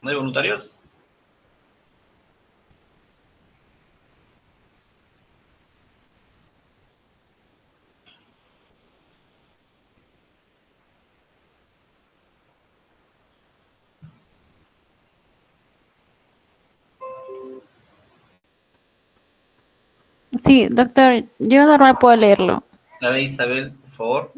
¿No hay voluntarios? Sí, doctor, yo normal puedo leerlo. A ver, Isabel, por favor.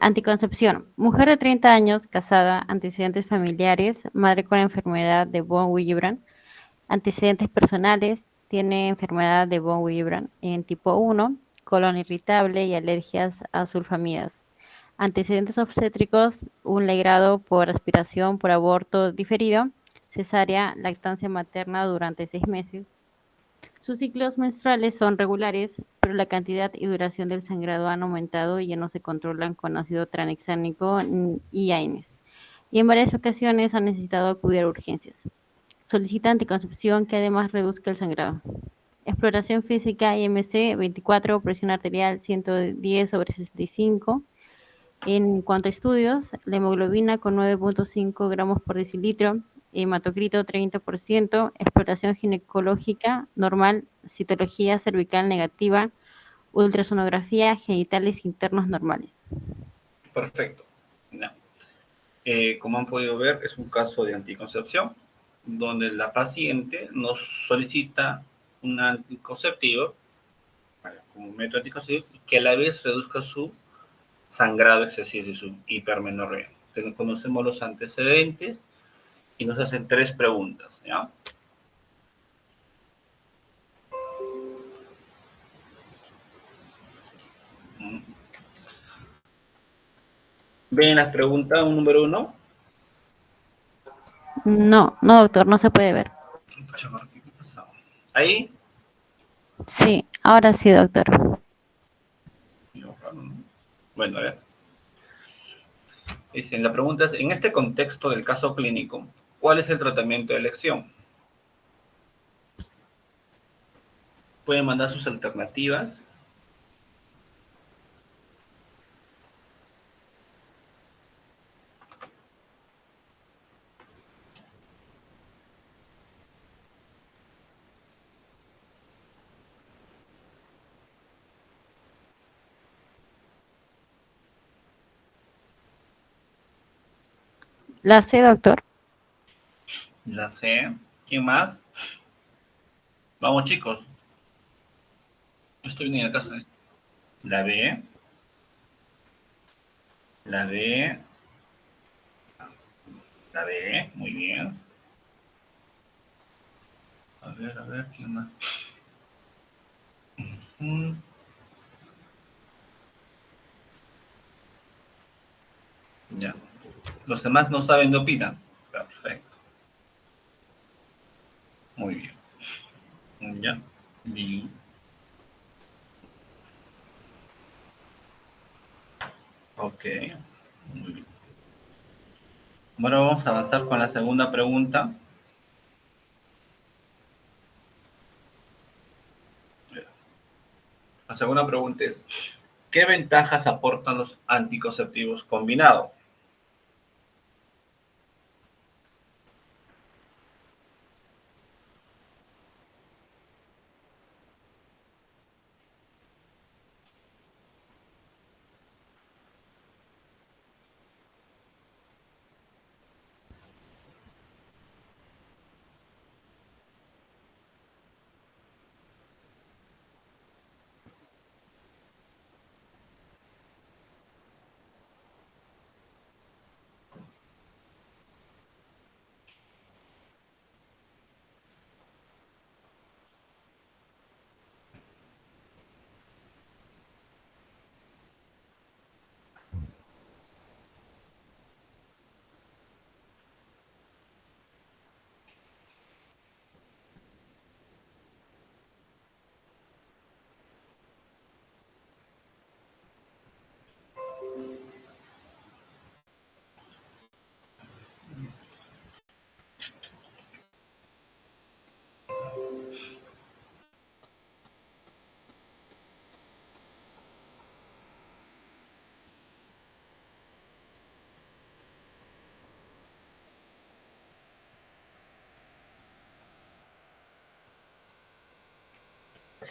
Anticoncepción. Mujer de 30 años, casada, antecedentes familiares, madre con enfermedad de von Willebrand, antecedentes personales, tiene enfermedad de von Willebrand en tipo 1, colon irritable y alergias a sulfamidas. Antecedentes obstétricos, un legrado por aspiración por aborto diferido, cesárea, lactancia materna durante 6 meses. Sus ciclos menstruales son regulares, pero la cantidad y duración del sangrado han aumentado y ya no se controlan con ácido tranexámico y AINES. Y en varias ocasiones han necesitado acudir a urgencias. Solicita anticoncepción que además reduzca el sangrado. Exploración física IMC 24, presión arterial 110/65. En cuanto a estudios, la hemoglobina con 9.5 gramos por decilitro, hematocrito 30%, exploración ginecológica normal, citología cervical negativa, ultrasonografía, genitales internos normales. Perfecto. No. Como han podido ver, es un caso de anticoncepción, donde la paciente nos solicita un anticonceptivo, como un método anticonceptivo, que a la vez reduzca su sangrado excesivo y su hipermenorrea. Entonces, conocemos los antecedentes y nos hacen tres preguntas, ¿ya? ¿Ven las preguntas un número uno? No, no, doctor, no se puede ver. Ahí, Sí, ahora sí, doctor. bueno, a ver. Dicen, la pregunta es, en este contexto del caso clínico, ¿cuál es el tratamiento de elección? Pueden mandar sus alternativas. La C, doctor. La C. ¿Quién más? Vamos, chicos. Estoy en la casa. La B. La B. La B. Muy bien. A ver, ¿quién más? Mm, ya. Los demás no saben de opinan. Perfecto. Muy bien. Ya. D. Ok. Muy bien. Bueno, vamos a avanzar con la segunda pregunta. La segunda pregunta es, ¿qué ventajas aportan los anticonceptivos combinados?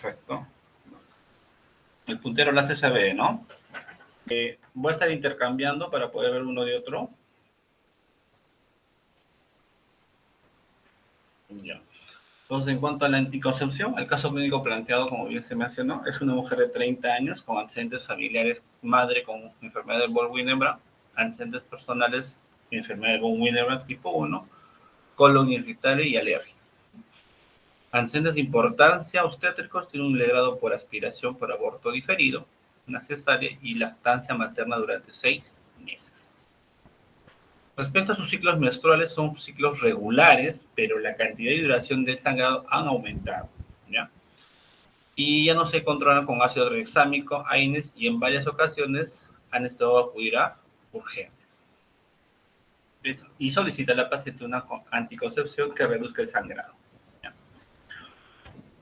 Perfecto. El puntero la hace saber, ¿no? Voy a estar intercambiando para poder ver uno de otro. Ya. Entonces, en cuanto a la anticoncepción, el caso clínico planteado, como bien se mencionó, es una mujer de 30 años con antecedentes familiares, madre con enfermedad de von Willebrand, antecedentes personales, enfermedad de von Willebrand tipo 1, colon irritable y alergias. Antecedentes de importancia obstétricos, tiene un legrado por aspiración por aborto diferido, una cesárea y lactancia materna durante 6 meses. Respecto a sus ciclos menstruales, son ciclos regulares, pero la cantidad y duración del sangrado han aumentado, ¿ya? Y ya no se controlan con ácido tranexámico, AINES, y en varias ocasiones han estado a acudir a urgencias. Y solicita a la paciente una anticoncepción que reduzca el sangrado. ¿Ya?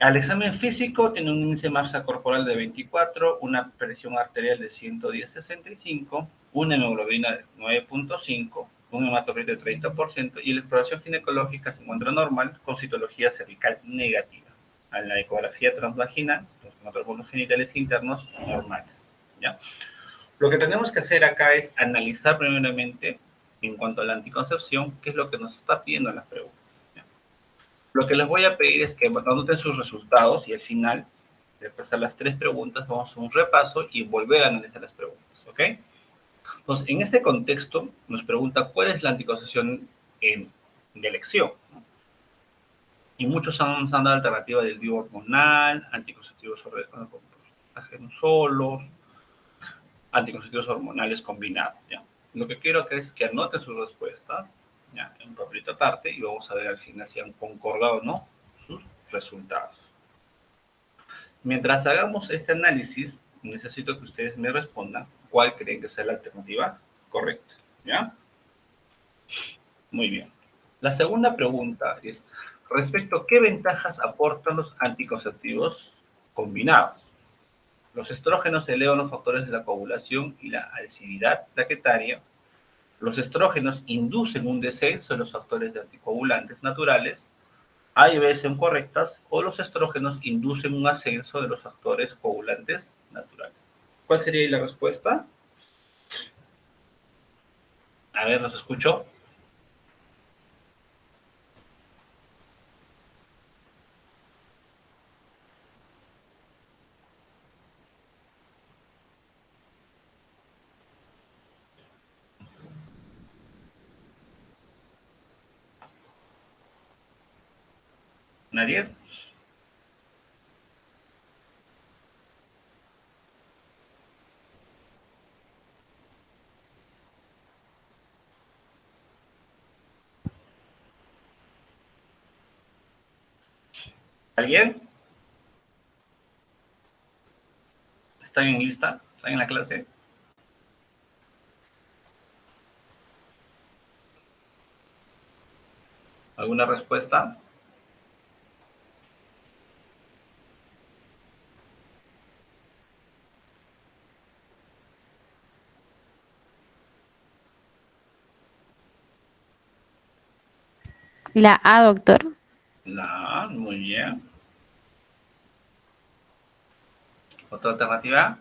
Al examen físico tiene un índice de masa corporal de 24, una presión arterial de 110/65, una hemoglobina de 9.5, un hematocrito de 30% y la exploración ginecológica se encuentra normal con citología cervical negativa. A la ecografía transvaginal, los óvulos genitales internos normales. ¿Ya? Lo que tenemos que hacer acá es analizar primeramente, en cuanto a la anticoncepción, qué es lo que nos está pidiendo en las preguntas. Lo que les voy a pedir es que anoten sus resultados y al final, después de las 3 preguntas, vamos a hacer un repaso y volver a analizar las preguntas, ¿ok? Entonces, en este contexto, nos pregunta cuál es la anticoncepción de elección. Y muchos han dado la alternativa del DIU hormonal, anticonceptivos solos, anticonceptivos hormonales combinados, ¿ya? Lo que quiero que es que anoten sus respuestas, ¿ya? En un papelito aparte y vamos a ver al final si han concordado o no sus resultados. Mientras hagamos este análisis, necesito que ustedes me respondan cuál creen que sea la alternativa correcta, ¿ya? Muy bien. La segunda pregunta es, respecto a qué ventajas aportan los anticonceptivos combinados. Los estrógenos elevan los factores de la coagulación y la alcividad plaquetaria. Los estrógenos inducen un descenso de los factores de anticoagulantes naturales. A y B son correctas, o los estrógenos inducen un ascenso de los factores coagulantes naturales. ¿Cuál sería la respuesta? A ver, ¿los escucho? ¿Nadie? ¿Alguien? ¿Están en lista? ¿Están en la clase? ¿Alguna respuesta? La A, doctor. La A, muy bien. ¿Otra alternativa?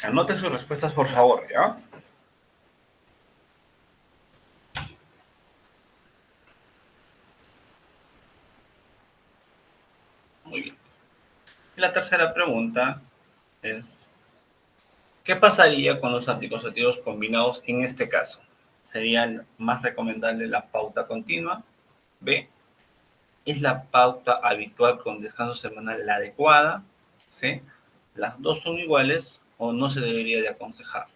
Anoten sus respuestas, por favor, ¿ya? Muy bien. Y la tercera pregunta es, ¿qué pasaría con los anticonceptivos combinados en este caso? ¿Sería más recomendable la pauta continua? B, ¿es la pauta habitual con descanso semanal la adecuada? C, ¿las dos son iguales o no se debería de aconsejar?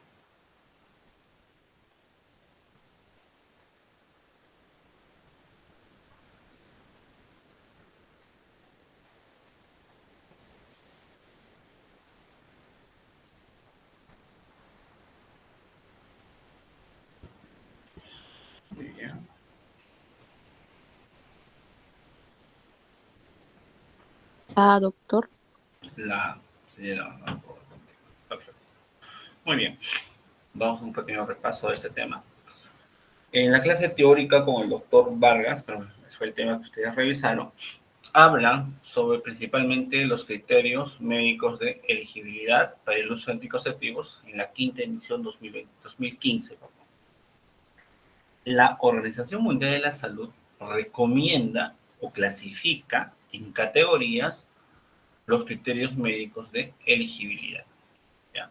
Muy bien. Ah, doctor. La sería la perfecto. Muy bien. Vamos a un pequeño repaso de este tema. En la clase teórica con el doctor Vargas, pero fue el tema que ustedes revisaron, hablan sobre principalmente los criterios médicos de elegibilidad para el uso de anticonceptivos en la quinta edición 2015. La Organización Mundial de la Salud recomienda o clasifica en categorías los criterios médicos de elegibilidad. ¿Ya?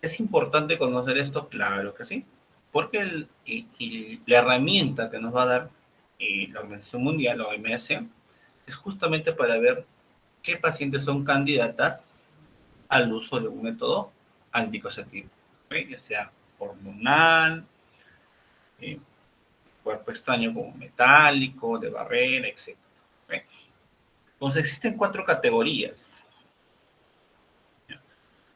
¿Es importante conocer esto? Claro que sí, porque la herramienta que nos va a dar la Organización Mundial, la OMS, es justamente para ver qué pacientes son candidatas al uso de un método anticonceptivo, ¿okay? Ya sea hormonal, eh, cuerpo extraño como metálico, de barrera, etc. ¿Okay? Entonces existen 4 categorías.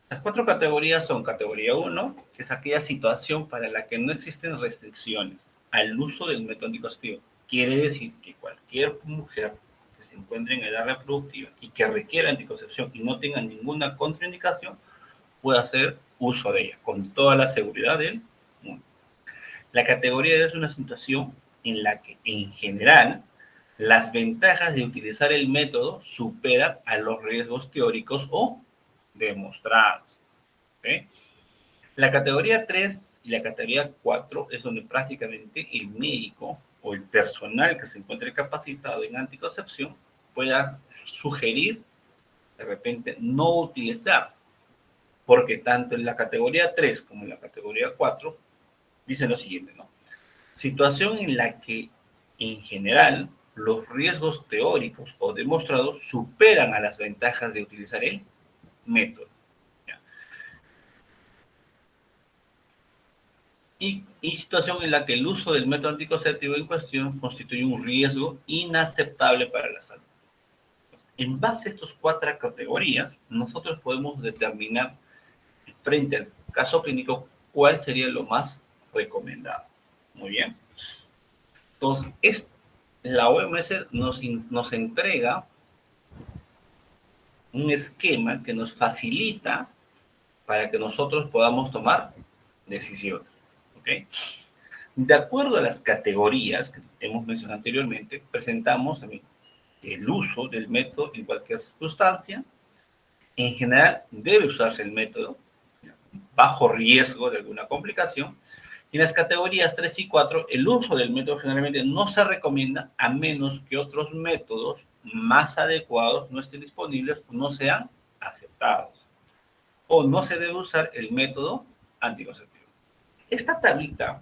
Las 4 categorías son categoría 1, que es aquella situación para la que no existen restricciones al uso del método anticonceptivo. Quiere decir que cualquier mujer que se encuentre en edad reproductiva y que requiera anticoncepción y no tenga ninguna contraindicación, puede hacer uso de ella con toda la seguridad del mundo. La categoría es una situación en la que, en general, las ventajas de utilizar el método superan a los riesgos teóricos o demostrados. ¿Okay? La categoría 3 y la categoría 4 es donde prácticamente el médico o el personal que se encuentre capacitado en anticoncepción pueda sugerir de repente no utilizar, porque tanto en la categoría 3 como en la categoría 4 dicen lo siguiente, ¿no? Situación en la que en general los riesgos teóricos o demostrados superan a las ventajas de utilizar el método. Y situación en la que el uso del método anticonceptivo en cuestión constituye un riesgo inaceptable para la salud. En base a estas 4 categorías, nosotros podemos determinar frente al caso clínico cuál sería lo más recomendado. Muy bien. Entonces, la OMS nos entrega un esquema que nos facilita para que nosotros podamos tomar decisiones. ¿Ok? De acuerdo a las categorías que hemos mencionado anteriormente, presentamos también el uso del método en cualquier circunstancia. En general, debe usarse el método bajo riesgo de alguna complicación. Y en las categorías 3 y 4, el uso del método generalmente no se recomienda a menos que otros métodos más adecuados no estén disponibles o no sean aceptados. O no se debe usar el método anticonceptivo. Esta tablita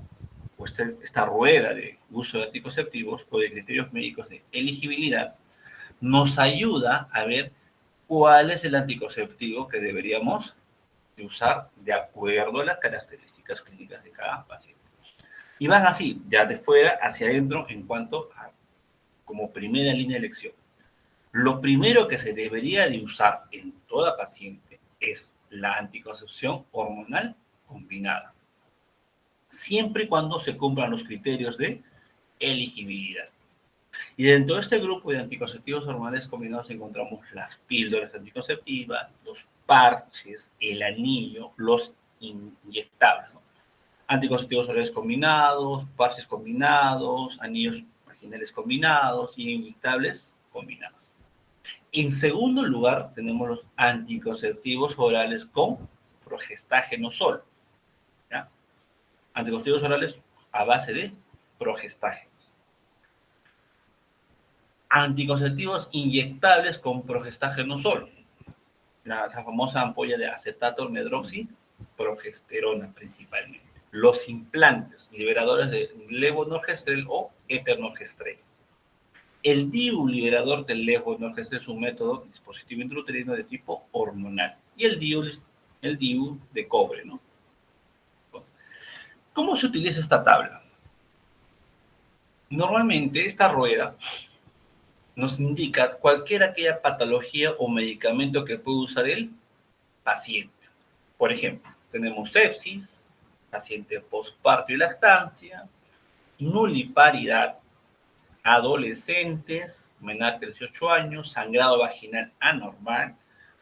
o esta rueda de uso de anticonceptivos o de criterios médicos de elegibilidad nos ayuda a ver cuál es el anticonceptivo que deberíamos de usar de acuerdo a las características clínicas de cada paciente. Y van así, ya de fuera hacia adentro en cuanto a como primera línea de elección. Lo primero que se debería de usar en toda paciente es la anticoncepción hormonal combinada, siempre y cuando se cumplan los criterios de elegibilidad. Y dentro de este grupo de anticonceptivos hormonales combinados encontramos las píldoras anticonceptivas, los parches, el anillo, los inyectables, ¿no? Anticonceptivos orales combinados, parches combinados, anillos vaginales combinados y inyectables combinados. En segundo lugar, tenemos los anticonceptivos orales con progestágeno solo, ¿ya? Anticonceptivos orales a base de progestágeno. Anticonceptivos inyectables con progestágeno solos, la famosa ampolla de acetato medroxiprogesterona principalmente. Los implantes liberadores de levonorgestrel o eternorgestrel. El DIU liberador del levonorgestrel es un método dispositivo intrauterino de tipo hormonal. Y el DIU de cobre, ¿no? Entonces, ¿cómo se utiliza esta tabla? Normalmente esta rueda nos indica cualquier aquella patología o medicamento que puede usar el paciente. Por ejemplo, tenemos sepsis, paciente posparto y lactancia, nuliparidad, adolescentes, menor de 18 años, sangrado vaginal anormal,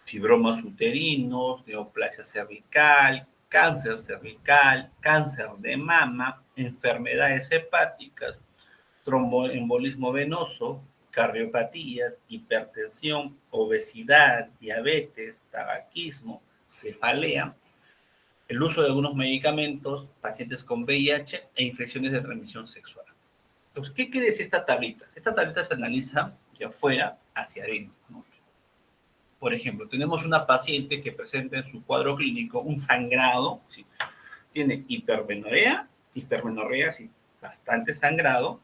fibromas uterinos, neoplasia cervical, cáncer cervical, cáncer de mama, enfermedades hepáticas, tromboembolismo venoso, cardiopatías, hipertensión, obesidad, diabetes, tabaquismo, cefalea, el uso de algunos medicamentos, pacientes con VIH e infecciones de transmisión sexual. Entonces, ¿qué quiere decir esta tablita? Esta tablita se analiza de afuera hacia adentro, ¿no? Por ejemplo, tenemos una paciente que presenta en su cuadro clínico un sangrado, ¿sí? Tiene hipermenorrea, sí, bastante sangrado,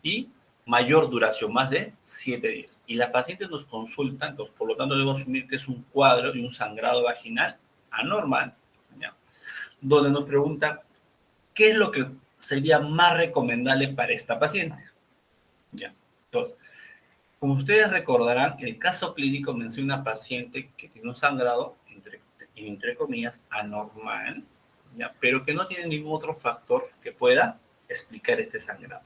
y mayor duración, más de 7 días. Y la paciente nos consulta, entonces, por lo tanto debo asumir que es un cuadro y un sangrado vaginal anormal, ¿ya? Donde nos pregunta qué es lo que sería más recomendable para esta paciente, ¿ya? Entonces, como ustedes recordarán, el caso clínico menciona una paciente que tiene un sangrado, entre comillas, anormal, ¿ya? Pero que no tiene ningún otro factor que pueda explicar este sangrado,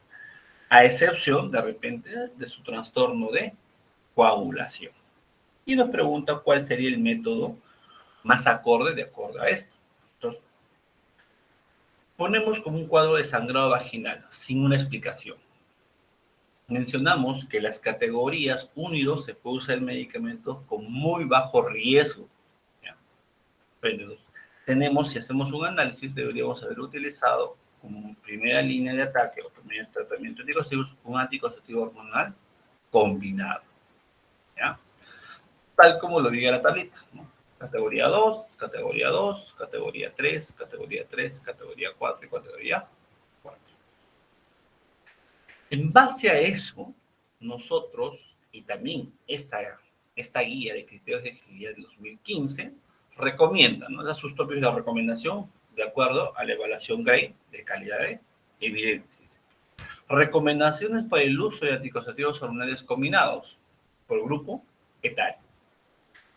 a excepción, de repente, de su trastorno de coagulación. Y nos pregunta cuál sería el método más acorde de acuerdo a esto. Entonces, ponemos como un cuadro de sangrado vaginal, sin una explicación. Mencionamos que las categorías 1 y 2 se puede usar el medicamento con muy bajo riesgo, ¿ya? Entonces, tenemos, si hacemos un análisis, deberíamos haber utilizado como primera línea de ataque o primer tratamiento anticonceptivo un anticonceptivo hormonal combinado, ¿ya? Tal como lo diga la tablita, ¿no? Categoría 2, categoría 2, categoría 3, categoría 3, categoría 4 y categoría 4. En base a eso, nosotros, y también esta guía de criterios de elegibilidad de 2015, recomienda, ¿no? Da sus tópicos de recomendación de acuerdo a la evaluación GRADE de calidad de evidencia. Recomendaciones para el uso de anticonceptivos hormonales combinados por grupo etario.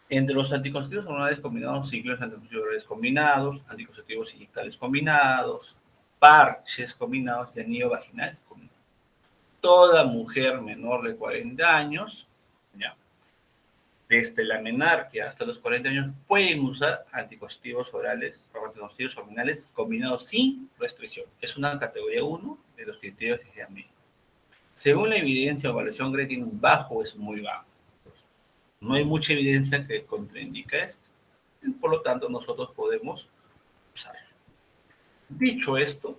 Entre los anticonceptivos hormonales combinados se incluyen anticonceptivos orales combinados, anticonceptivos inyectables combinados, parches combinados y anillo vaginal combinado. Toda mujer menor de 40 años, ya, desde la menarquia hasta los 40 años, pueden usar anticonceptivos orales o anticonceptivos hormonales combinados sin restricción. Es una categoría 1 de los criterios de AMI. Según la evidencia o evaluación GRADE, tiene un bajo o es muy bajo. No hay mucha evidencia que contraindica esto. Por lo tanto, nosotros podemos usarlo. Dicho esto,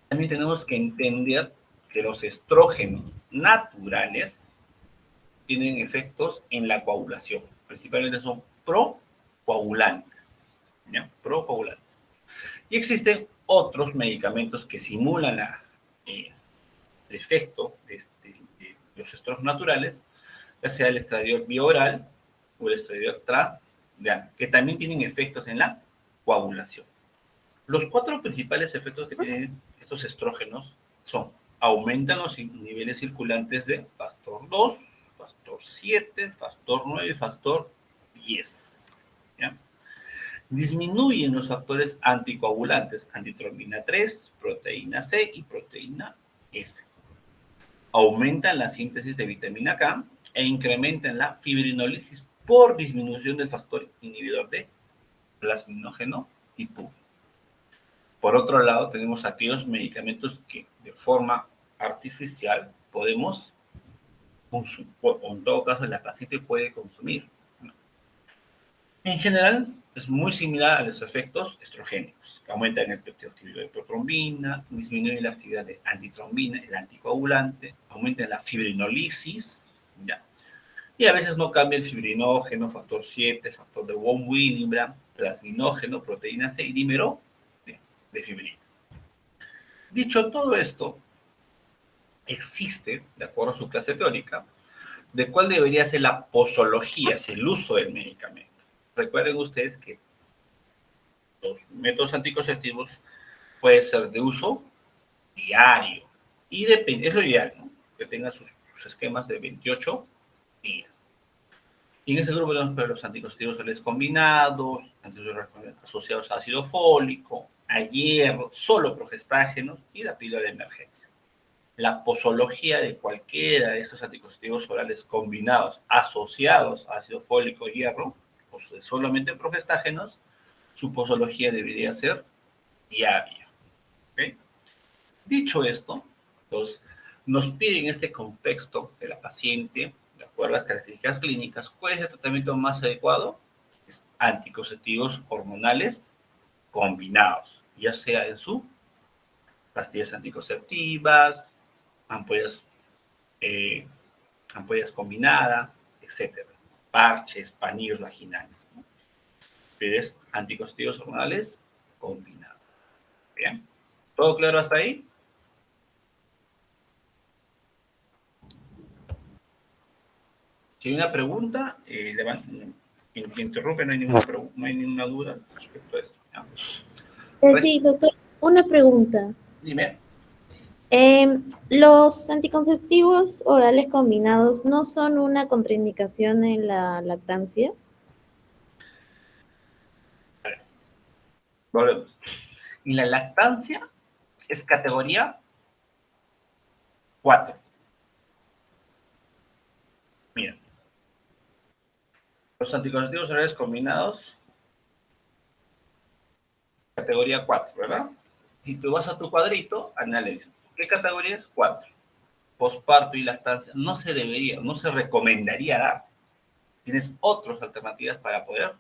también tenemos que entender que los estrógenos naturales tienen efectos en la coagulación. Principalmente son procoagulantes, ¿ya? Procoagulantes. Y existen otros medicamentos que simulan el efecto de los estrógenos naturales, ya sea el estradiol bioral o el estradiol transdermal, que también tienen efectos en la coagulación. Los 4 principales efectos que tienen estos estrógenos son: aumentan los niveles circulantes de factor 2, factor 7, factor 9 y factor 10. ¿Ya? Disminuyen los factores anticoagulantes, antitrombina 3, proteína C y proteína S. Aumentan la síntesis de vitamina K e incrementan la fibrinólisis por disminución del factor inhibidor de plasminógeno tipo 1. Por otro lado, tenemos aquellos medicamentos que de forma artificial podemos consumir, o en todo caso la paciente puede consumir. En general, es muy similar a los efectos estrogénicos, que aumentan el peptidotidio de protrombina, disminuyen la actividad de antitrombina, el anticoagulante, aumentan la fibrinólisis, ¿ya? Y a veces no cambia el fibrinógeno, factor 7, factor de von Willebrand, plasminógeno, proteína C y dímero de fibrina. Dicho todo esto, existe, de acuerdo a su clase teórica, de cuál debería ser la posología, si el uso del medicamento. Recuerden ustedes que los métodos anticonceptivos pueden ser de uso diario y depende, es lo ideal, ¿no? Que tengan sus esquemas de 28 días. Y en ese grupo tenemos los anticonceptivos orales combinados, anticonceptivos asociados a ácido fólico, a hierro, solo progestágenos y la píldora de emergencia. La posología de cualquiera de estos anticonceptivos orales combinados asociados a ácido fólico, hierro, o solamente progestágenos, su posología debería ser diaria. ¿Okay? Dicho esto, entonces, Nos pide en este contexto de la paciente, de acuerdo a las características clínicas, ¿cuál es el tratamiento más adecuado? Es anticonceptivos hormonales combinados, ya sea en su pastillas anticonceptivas, ampollas, eh, ampollas combinadas, etcétera, parches, panillos vaginales, ¿no? Pero es anticonceptivos hormonales combinados. ¿Bien? ¿Todo claro hasta ahí? Si hay una pregunta, interrumpe, no hay no hay ninguna duda respecto a eso. ¿Ya? Sí, doctor, una pregunta. Dime. ¿Los anticonceptivos orales combinados no son una contraindicación en la lactancia? Volvemos. Y la lactancia es categoría 4. Mira, los anticonceptivos orales combinados, categoría 4, ¿verdad? Si tú vas a tu cuadrito, análisis. ¿Qué categoría es? 4. Posparto y lactancia no se debería, no se recomendaría dar. Tienes otras alternativas para poder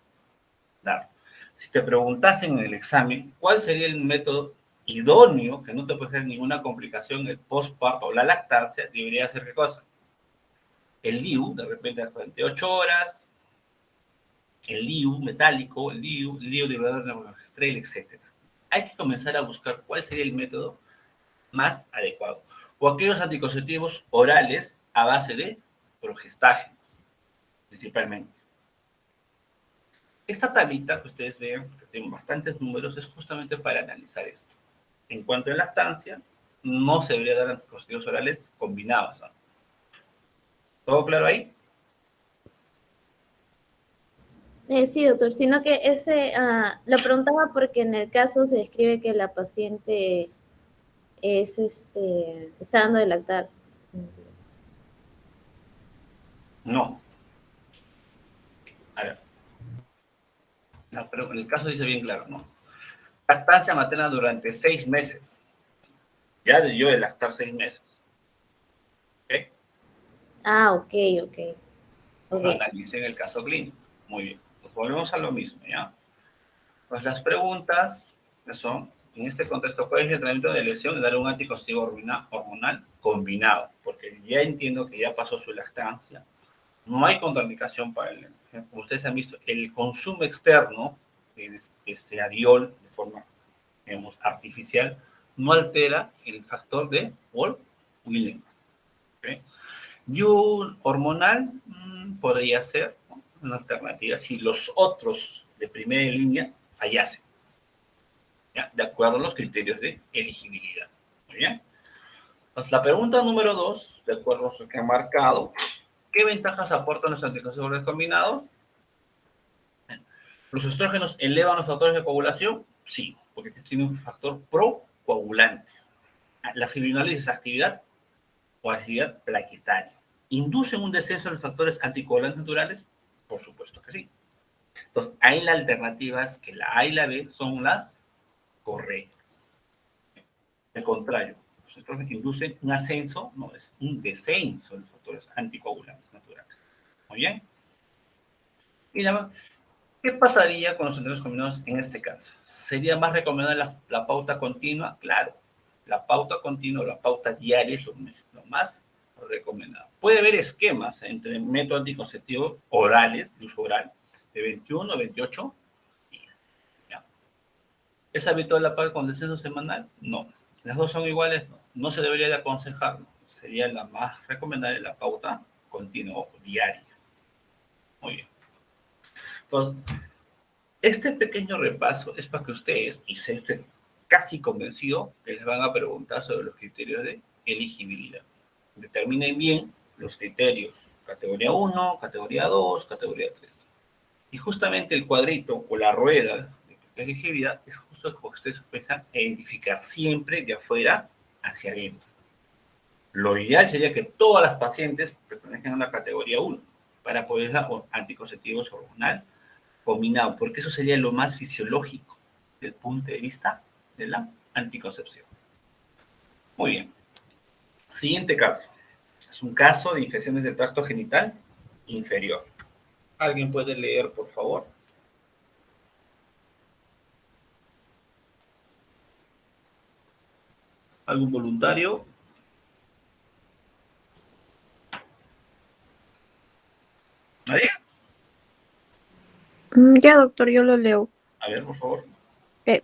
dar. Si te preguntasen en el examen cuál sería el método idóneo que no te puede hacer ninguna complicación el posparto o la lactancia, debería ser ¿qué cosa? El DIU, de repente a las 48 horas, el DIU metálico, el DIU de normogestrel, etc. Hay que comenzar a buscar cuál sería el método más adecuado. O aquellos anticonceptivos orales a base de progestágenos, principalmente. Esta tablita que ustedes ven, que tiene bastantes números, es justamente para analizar esto. En cuanto a lactancia, no se debería dar anticonceptivos orales combinados, ¿no? ¿Todo claro ahí? Sí, doctor, sino que lo preguntaba porque en el caso se describe que la paciente está dando de lactar. No. A ver. No, pero en el caso dice bien claro, ¿no? Lactancia materna durante 6 meses. Ya debió de lactar 6 meses. ¿Ok? Ah, ok, ok. Ok. Analicen el caso clínico. Muy bien. Pues volvemos a lo mismo, ¿ya? Pues las preguntas son, en este contexto, ¿cuál es el tratamiento de lesión? Dar un anticonceptivo hormonal combinado, porque ya entiendo que ya pasó su lactancia. No hay contraindicación para el, como ustedes han visto, el consumo externo de este adiol de forma, digamos, artificial, no altera el factor de Wolff-Wheeler. ¿Okay? Y un hormonal podría ser, ¿no?, una alternativa si los otros de primera línea fallasen, ¿ya? De acuerdo a los criterios de elegibilidad. Muy bien. Entonces, la pregunta número 2, de acuerdo a lo que han marcado, ¿qué ventajas aportan los anticonceptivos combinados? ¿Los estrógenos elevan los factores de coagulación? Sí, porque tiene un factor procoagulante. La fibrinólisis actividad o actividad plaquetaria. ¿Inducen un descenso de los factores anticoagulantes naturales? Por supuesto que sí. Entonces, ahí las alternativas, que la A y la B, son las correctas. Al contrario, los estrógenos inducen un ascenso, no, es un descenso de los factores anticoagulantes naturales. Muy bien. Y nada más, ¿qué pasaría con los anticonceptivos combinados en este caso? ¿Sería más recomendable la pauta continua? Claro, la pauta continua, la pauta diaria es lo más recomendado. Puede haber esquemas entre métodos anticonceptivos orales, de uso oral, de 21 a 28 días. ¿Ya? ¿Es habitual la pauta con descenso semanal? No. ¿Las dos son iguales? No. No se debería de aconsejar. ¿No? Sería la más recomendable la pauta continua o diaria. Muy bien. Entonces, este pequeño repaso es para que ustedes, y se estén casi convencido, que les van a preguntar sobre los criterios de elegibilidad. Determinen bien los criterios, categoría 1, categoría 2, categoría 3. Y justamente el cuadrito o la rueda de elegibilidad es justo lo que ustedes empiezan a identificar siempre de afuera hacia adentro. Lo ideal sería que todas las pacientes pertenezcan a la categoría 1 para poder dar anticonceptivos hormonal combinado, porque eso sería lo más fisiológico desde el punto de vista de la anticoncepción. Muy bien. Siguiente caso. Es un caso de infecciones del tracto genital inferior. ¿Alguien puede leer, por favor? ¿Algún voluntario? ¿Nadie? Ya, doctor, yo lo leo. A ver, por favor.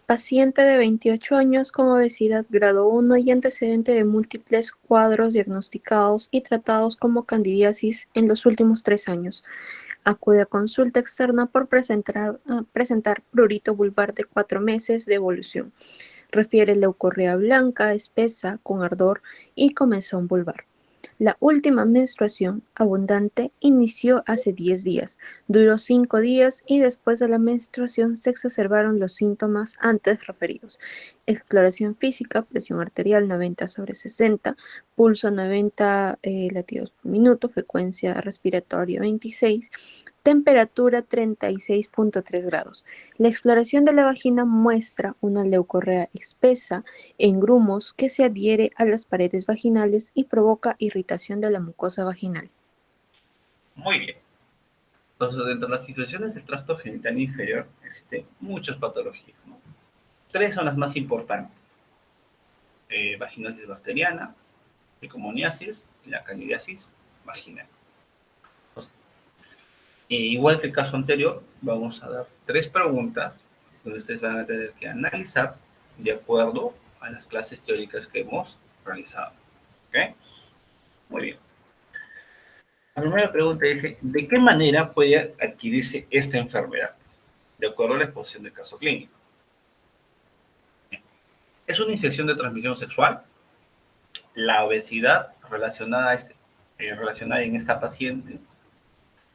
Paciente de 28 años con obesidad grado 1 y antecedente de múltiples cuadros diagnosticados y tratados como candidiasis en los últimos 3 años. Acude a consulta externa por presentar prurito vulvar de 4 meses de evolución. Refiere leucorrea blanca, espesa, con ardor y comezón vulvar. La última menstruación abundante inició hace 10 días, duró 5 días y después de la menstruación se exacerbaron los síntomas antes referidos. Exploración física, presión arterial 90/60, pulso 90 latidos por minuto, frecuencia respiratoria 26, temperatura 36.3 grados. La exploración de la vagina muestra una leucorrea espesa en grumos que se adhiere a las paredes vaginales y provoca irritación de la mucosa vaginal. Muy bien. Entonces, dentro de las infecciones del tracto genital inferior existen muchas patologías, ¿no? 3 son las más importantes. Vaginosis bacteriana, tricomoniasis y la candidiasis vaginal. Entonces, igual que el caso anterior, vamos a dar 3 preguntas donde ustedes van a tener que analizar de acuerdo a las clases teóricas que hemos realizado. ¿Ok? Muy bien. La primera pregunta dice, ¿de qué manera puede adquirirse esta enfermedad? De acuerdo a la exposición del caso clínico. ¿Es una infección de transmisión sexual? La obesidad relacionada en esta paciente.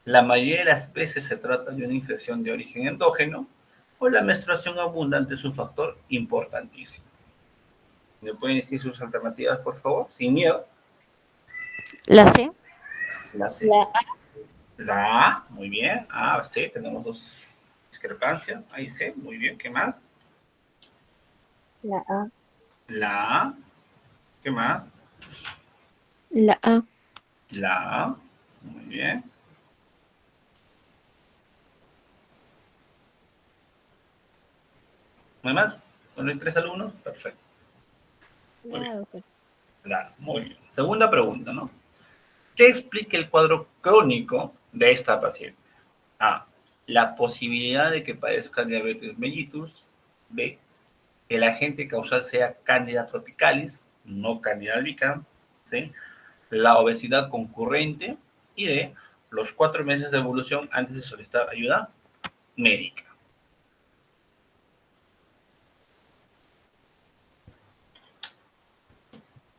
La mayoría de las veces se trata de una infección de origen endógeno o la menstruación abundante es un factor importantísimo. ¿Me pueden decir sus alternativas, por favor? Sin miedo. La C. La C. La A. La A, muy bien. A, C, tenemos 2 discrepancias. Ahí C, muy bien. ¿Qué más? La A. La A. ¿Qué más? La A. La A. Muy bien. ¿No hay más? ¿Solo hay 3 alumnos? Perfecto. Muy bien. La A, doctor. Claro, muy bien. Segunda pregunta, ¿no? ¿Qué explica el cuadro crónico de esta paciente? A. La posibilidad de que padezca diabetes mellitus. B. El agente causal sea Candida tropicalis, no Candida albicans. C. La obesidad concurrente. Y D. Los 4 meses de evolución antes de solicitar ayuda médica.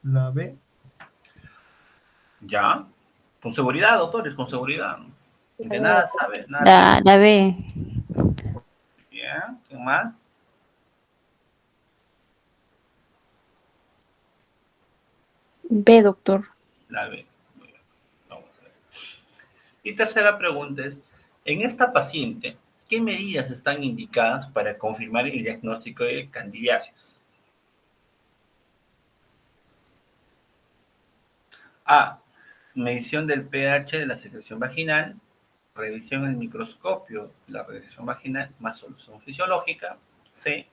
La B. ¿Ya? Con seguridad, doctores, con seguridad. De nada sabe, nada. La B. Bien, ¿qué más? B, doctor. La B. Muy bien. Vamos a ver. Y tercera pregunta es, en esta paciente, ¿qué medidas están indicadas para confirmar el diagnóstico de candidiasis? A. Medición del pH de la secreción vaginal, revisión en el microscopio de la radiación vaginal más solución fisiológica. C.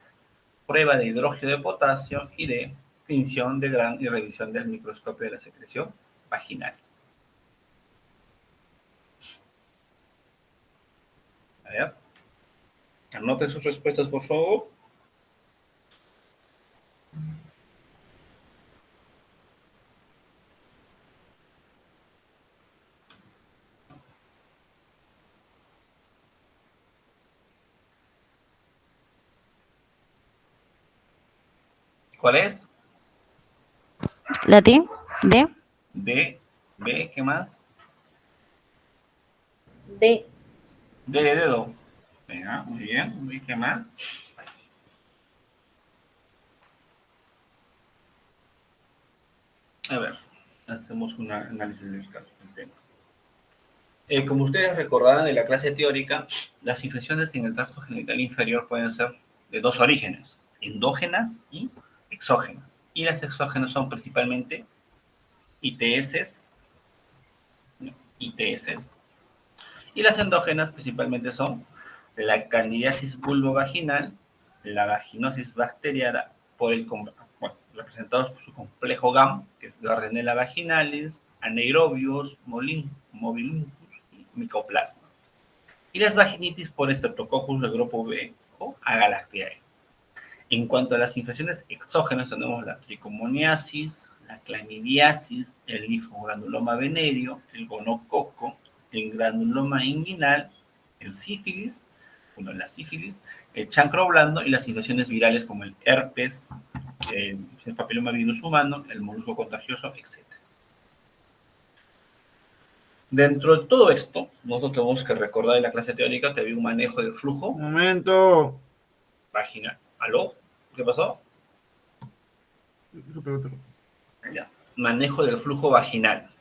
Prueba de hidróxido de potasio. Y D. Tinción de Gram y revisión del microscopio de la secreción vaginal. A ver. Anoten sus respuestas, por favor. ¿Cuál es? La D. D. D. B. ¿Qué más? D. D de dedo. Venga, muy bien. Muy bien, ¿qué más? A ver, hacemos un análisis del caso del tema. Como ustedes recordarán de la clase teórica, las infecciones en el tracto genital inferior pueden ser de 2 orígenes, endógenas y exógenas. Y las exógenas son principalmente ITS, y las endógenas principalmente son la candidiasis vulvovaginal, la vaginosis bacteriana representados por su complejo GAM, que es Gardnerella vaginalis, Anaerobius, Mobiluncus y Mycoplasma. Y las vaginitis por Streptococcus del grupo B o Agalactiae. En cuanto a las infecciones exógenas, tenemos la tricomoniasis, la clamidiasis, el linfogranuloma venéreo, el gonococo, el granuloma inguinal, el sífilis, la sífilis, el chancro blando y las infecciones virales como el herpes, el papilomavirus humano, el molusco contagioso, etc. Dentro de todo esto, nosotros tenemos que recordar en la clase teórica que había un manejo del flujo. Un momento. Vaginal. ¿Aló? ¿Qué pasó? Ya. Manejo del flujo vaginal.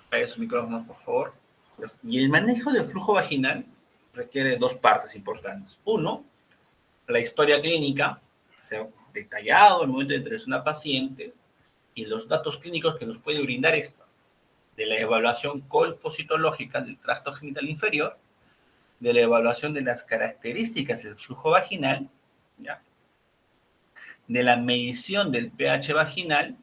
Apague su micrófono, por favor. Y el manejo del flujo vaginal requiere dos partes importantes. Uno, la historia clínica, sea detallado el momento de intervención a una paciente y los datos clínicos que nos puede brindar esta, de la evaluación colpositológica del tracto genital inferior, de la evaluación de las características del flujo vaginal, ¿ya? De la medición del pH vaginal,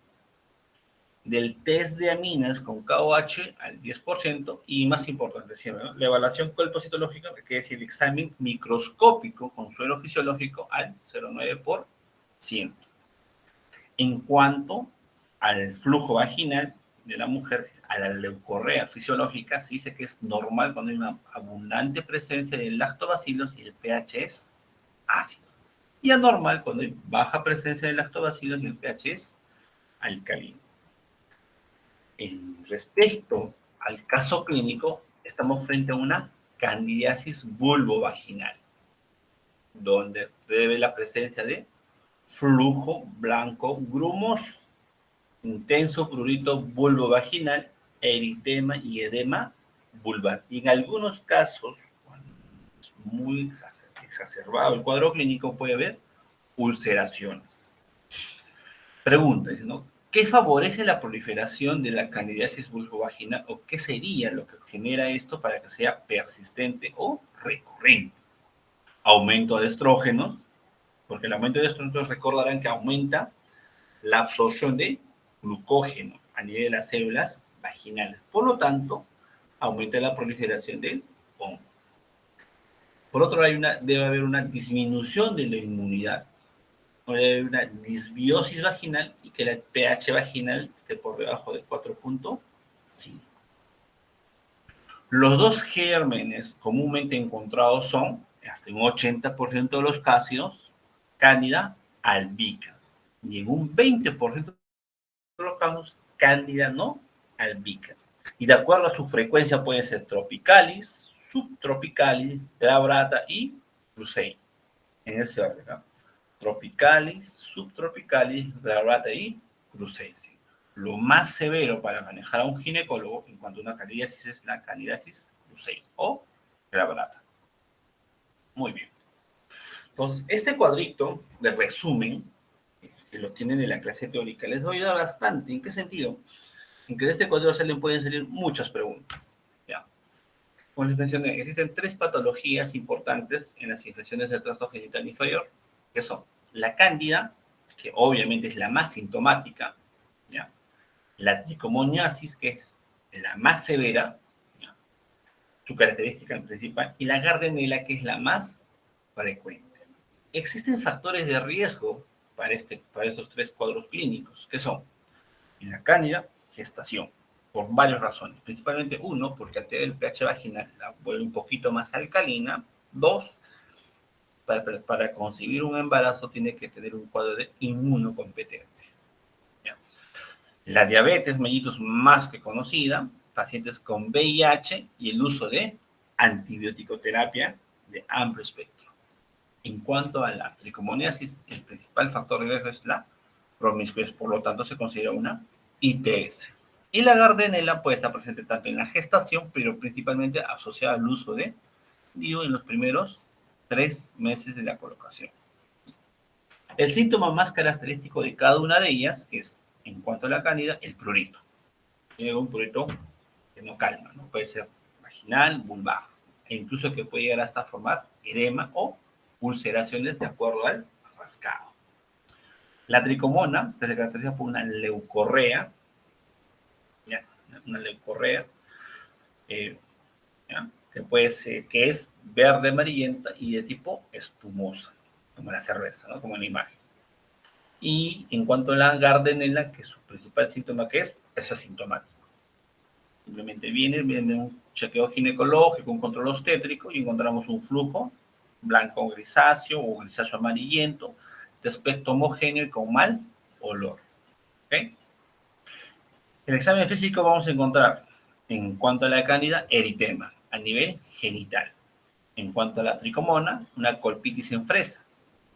del test de aminas con KOH al 10% y más importante siempre, ¿no? La evaluación colpositológica, que es el examen microscópico con suero fisiológico al 0,9%. En cuanto al flujo vaginal de la mujer, a la leucorrea fisiológica, se dice que es normal cuando hay una abundante presencia de lactobacilos y el pH es ácido. Y anormal cuando hay baja presencia de lactobacilos y el pH es alcalino. Respecto al caso clínico, estamos frente a una candidiasis vulvovaginal, donde debe la presencia de flujo blanco grumoso, intenso prurito vulvovaginal, eritema y edema vulvar. Y en algunos casos, cuando es muy exacerbado el cuadro clínico, puede haber ulceraciones. Pregunta, ¿no? ¿Qué favorece la proliferación de la candidiasis vulvovaginal o qué sería lo que genera esto para que sea persistente o recurrente? Aumento de estrógenos, porque el aumento de estrógenos recordarán que aumenta la absorción de glucógeno a nivel de las células vaginales. Por lo tanto, aumenta la proliferación del hongo. Por otro lado, debe haber una disminución de la inmunidad. Debe haber una disbiosis vaginal y que el pH vaginal esté por debajo de 4.5. Los dos gérmenes comúnmente encontrados son, hasta un 80% de los casos, Candida albicans. Y en un 20% de los casos, Candida no albicans. Y de acuerdo a su frecuencia pueden ser tropicalis, subtropicalis, glabrata y brucei. En ese orden, ¿no? Tropicalis, subtropicalis, glabrata y brucei. Lo más severo para manejar a un ginecólogo en cuanto a una candidiasis es la candidiasis brucei o glabrata. Muy bien. Entonces, este cuadrito de resumen, que lo tienen en la clase teórica, les voy a dar bastante. ¿En qué sentido? En que de este cuadro pueden salir muchas preguntas. ¿Ya? Como les mencioné, existen 3 patologías importantes en las infecciones del tracto genital inferior, que son la cándida, que obviamente es la más sintomática, ¿ya? La tricomoniasis, que es la más severa, ¿ya? Su característica principal, y la Gardnerella, que es la más frecuente. Existen factores de riesgo para estos 3 cuadros clínicos, que son, en la cándida, gestación, por varias razones. Principalmente, 1, porque altera el pH vaginal, la vuelve un poquito más alcalina. 2, para concebir un embarazo tiene que tener un cuadro de inmunocompetencia. ¿Ya? La diabetes mellitus más que conocida, pacientes con VIH y el uso de antibiótico-terapia de amplio espectro. En cuanto a la tricomoniasis, el principal factor de riesgo es la promiscuidad, por lo tanto se considera una ITS. Y la Gardnerella puede estar presente tanto en la gestación, pero principalmente asociada al uso de DIU en los primeros 3 meses de la colocación. El síntoma más característico de cada una de ellas es, en cuanto a la cándida, el prurito. tiene un prurito que no calma, ¿no? Puede ser vaginal, vulvar, e incluso que puede llegar hasta formar edema o ulceraciones de acuerdo al rascado. La tricomona se caracteriza por una leucorrea, ¿ya? Una leucorrea, ¿ya? Que es verde amarillenta y de tipo espumosa, como la cerveza, ¿no? Como en la imagen. Y en cuanto a la Gardnerella, que su principal síntoma que es asintomático. Simplemente viene un chequeo ginecológico, un control obstétrico y encontramos un flujo blanco grisáceo o grisáceo amarillento de aspecto homogéneo y con mal olor. ¿Okay? En el examen físico vamos a encontrar, en cuanto a la cándida, eritema a nivel genital. En cuanto a la tricomona, una colpitis en fresa.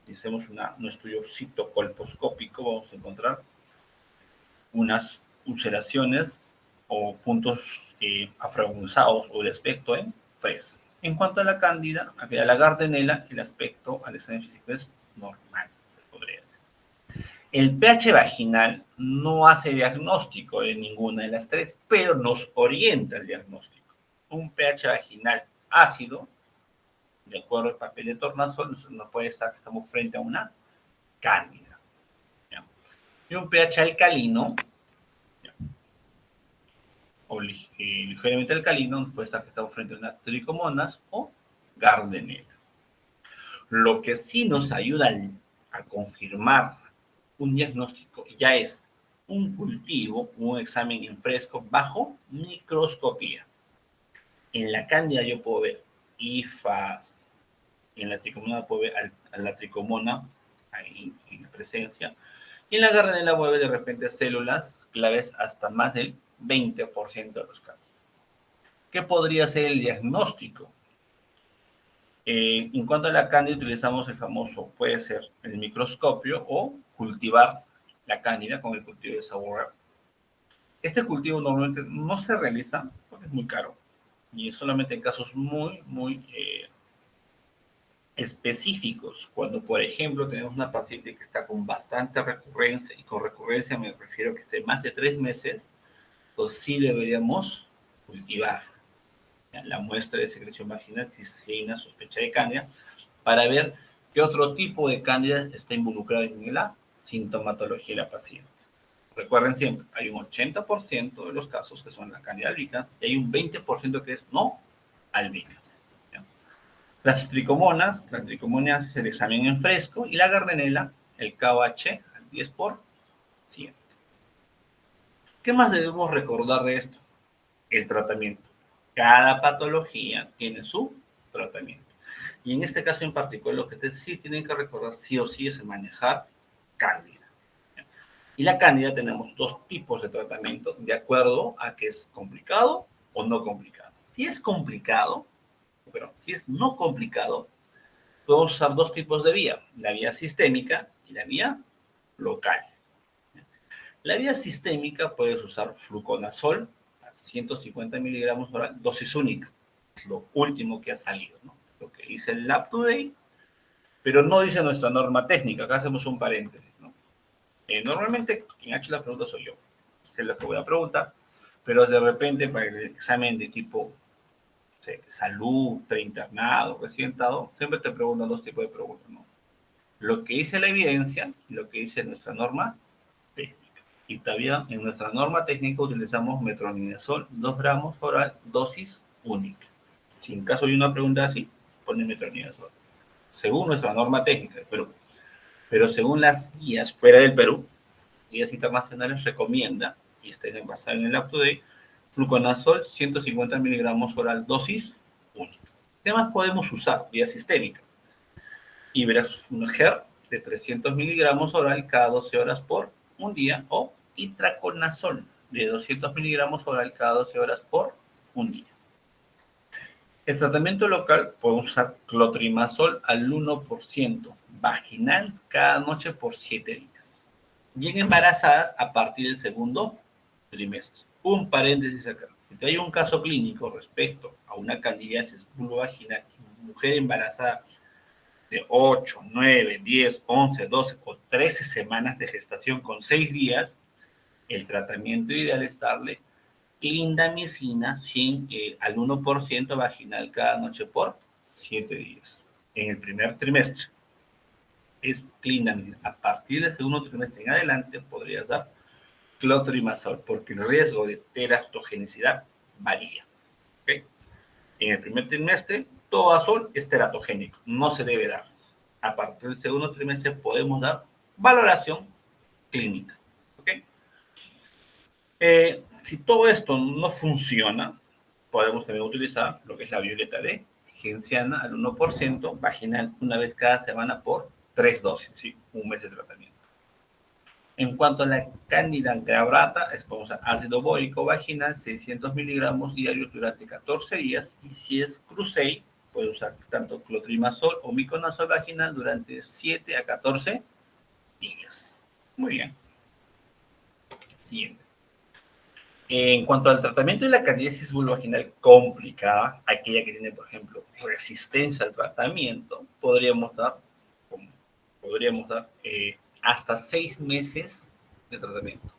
Si hacemos un estudio citocolposcópico, vamos a encontrar unas ulceraciones o puntos afraguzados o de aspecto en fresa. En cuanto a la cándida, a la Gardnerella, el aspecto al examen físico es normal, se podría decir. El pH vaginal no hace diagnóstico de ninguna de las tres, pero nos orienta el diagnóstico. Un pH vaginal ácido, de acuerdo al papel de tornasol, no puede estar que estamos frente a una cándida. ¿Ya? Y un pH alcalino, o ligeramente alcalino, puede estar que estamos frente a una tricomonas o Gardnerella. Lo que sí nos ayuda a confirmar un diagnóstico ya es un cultivo, un examen en fresco bajo microscopía. En la cándida yo puedo ver hifas, en la tricomona puedo ver a la tricomona ahí en presencia, y en la Gardnerella puedo ver de repente células claves hasta más del 20% de los casos. ¿Qué podría ser el diagnóstico? En cuanto a la cándida, utilizamos el famoso, puede ser el microscopio o cultivar la cándida con el cultivo de Sauer. Este cultivo normalmente no se realiza porque es muy caro y es solamente en casos muy específicos. Cuando, por ejemplo, tenemos una paciente que está con bastante recurrencia, y con recurrencia me refiero a que esté más de 3 meses, pues sí deberíamos cultivar la muestra de secreción vaginal si hay una sospecha de cándida, para ver qué otro tipo de cándida está involucrado en la sintomatología de la paciente. Recuerden siempre, hay un 80% de los casos que son la cándida albicans y hay un 20% que es no albicans. Las tricomonas, la tricomonia es el examen en fresco y la Gardnerella, el KOH al 10%. ¿Qué más debemos recordar de esto? El tratamiento. Cada patología tiene su tratamiento. Y en este caso en particular, lo que ustedes sí tienen que recordar sí o sí es manejar cándida. Y la cándida tenemos 2 tipos de tratamiento de acuerdo a que es complicado o no complicado. Si es complicado, pero si es no complicado, podemos usar 2 tipos de vía, la vía sistémica y la vía local. La vía sistémica puedes usar fluconazol, 150 miligramos oral, dosis única. Es lo último que ha salido, ¿no? Lo que dice el Lab Today, pero no dice nuestra norma técnica. Acá hacemos un paréntesis, ¿no? Normalmente quien ha hecho las preguntas soy yo. Sé lo que voy a preguntar, pero de repente para el examen de tipo salud, preinternado, recién dado, siempre te preguntan 2 tipos de preguntas, ¿no? Lo que dice la evidencia y lo que dice nuestra norma técnica. Y todavía en nuestra norma técnica utilizamos metronidazol 2 gramos oral, dosis única. Si en caso hay una pregunta así, pone metronidazol. Según nuestra norma técnica del Perú. Pero según las guías fuera del Perú, guías internacionales recomienda, y está basada en el UpToDate, fluconazol 150 miligramos oral, dosis única. ¿Qué más podemos usar? Vía sistémica. Ibrasunger de 300 miligramos oral cada 12 horas por un día o itraconazol de 200 miligramos oral cada 12 horas por un día. El tratamiento local podemos usar clotrimazol al 1% vaginal cada noche por 7 días. Y en embarazadas a partir del segundo trimestre. Un paréntesis acá. Si hay un caso clínico respecto a una candidiasis vulvovaginal, mujer embarazada de 8, 9, 10, 11, 12 o 13 semanas de gestación con 6 días, el tratamiento ideal es darle clindamicina 100, al 1% vaginal cada noche por 7 días. En el primer trimestre es clindamicina. A partir del segundo trimestre en adelante podrías dar clotrimazol, porque el riesgo de teratogenicidad varía. ¿Okay? En el primer trimestre, todo azul es teratogénico, no se debe dar. A partir del segundo trimestre podemos dar valoración clínica. ¿Okay? Si todo esto no funciona, podemos también utilizar lo que es la violeta D, genciana al 1% vaginal una vez cada semana por 3 dosis, ¿sí? Un mes de tratamiento. En cuanto a la cándida glabrata, es como ácido bórico vaginal, 600 miligramos diarios durante 14 días. Y si es Cruzei, puede usar tanto clotrimazol o miconazol vaginal durante 7 a 14 días. Muy bien. Siguiente. En cuanto al tratamiento de la candidiasis vulvovaginal complicada, aquella que tiene, por ejemplo, resistencia al tratamiento, podríamos dar hasta 6 meses de tratamiento.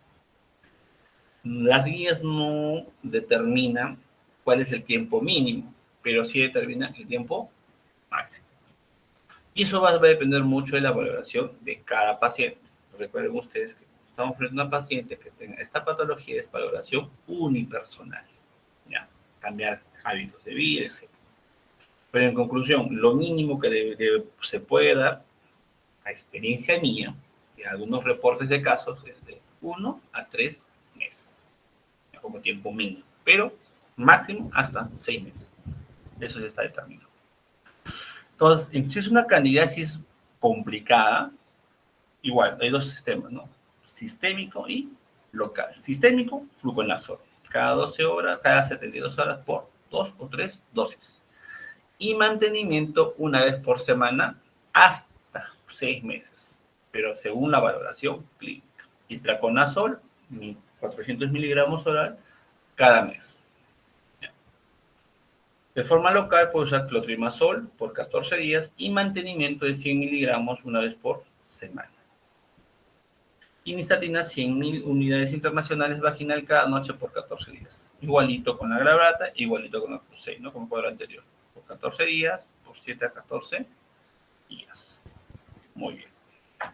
Las guías no determinan cuál es el tiempo mínimo, pero sí determinan el tiempo máximo. Y eso va a depender mucho de la valoración de cada paciente. Recuerden ustedes que estamos frente a una paciente que tenga esta patología de valoración unipersonal. ¿Ya? Cambiar hábitos de vida, etc. Pero en conclusión, lo mínimo que se puede dar, a experiencia mía, en algunos reportes de casos, es de 1 a 3 meses, como tiempo mínimo, pero máximo hasta 6 meses. Eso ya está determinado. Entonces, si es una candidiasis complicada, igual, hay dos sistemas, ¿no? Sistémico y local. Sistémico, fluconazol. Cada 12 horas, cada 72 horas por 2 o 3 dosis. Y mantenimiento una vez por semana hasta 6 meses, pero según la valoración clínica. Itraconazol, 400 miligramos oral, cada mes. De forma local puede usar clotrimazol por 14 días y mantenimiento de 100 miligramos una vez por semana. Y nistatina 100.000 unidades internacionales vaginal cada noche por 14 días. Igualito con la glabrata, igualito con la Cruzei, ¿no? Como el cuadro anterior. Por 14 días, por 7 a 14 días. Muy bien.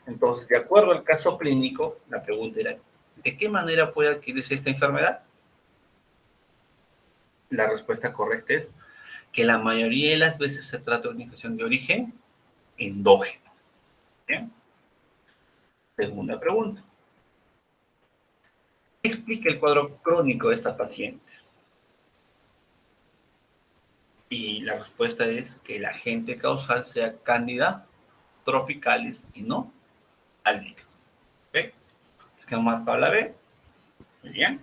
Entonces, de acuerdo al caso clínico, la pregunta era, ¿de qué manera puede adquirirse esta enfermedad? La respuesta correcta es que la mayoría de las veces se trata de una infección de origen endógeno. ¿Bien? Segunda pregunta. ¿Qué explica el cuadro crónico de esta paciente? Y la respuesta es que el agente causal sea Candida tropicalis y no albicans. ¿Ok? Es que marcado la B. Muy bien.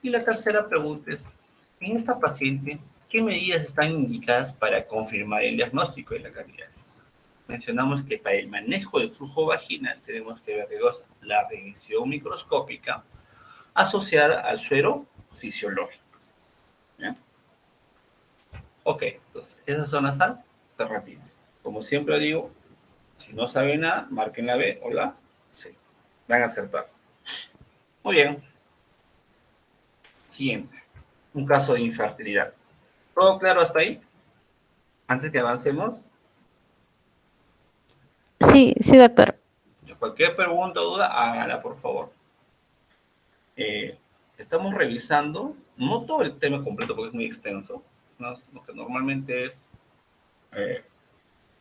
Y la tercera pregunta es, en esta paciente, ¿qué medidas están indicadas para confirmar el diagnóstico de la candidiasis? Mencionamos que para el manejo del flujo vaginal tenemos que ver la revisión microscópica asociada al suero fisiológico. ¿Bien? Ok, entonces, esas son las alternativas. Como siempre digo, si no saben nada, marquen la B o la C. Van a acertar. Muy bien. Siguiente. Un caso de infertilidad. ¿Todo claro hasta ahí? Antes que avancemos. Sí, sí, doctor. Cualquier pregunta o duda, hágala, por favor. Estamos revisando, no todo el tema completo porque es muy extenso, ¿no? Lo que normalmente es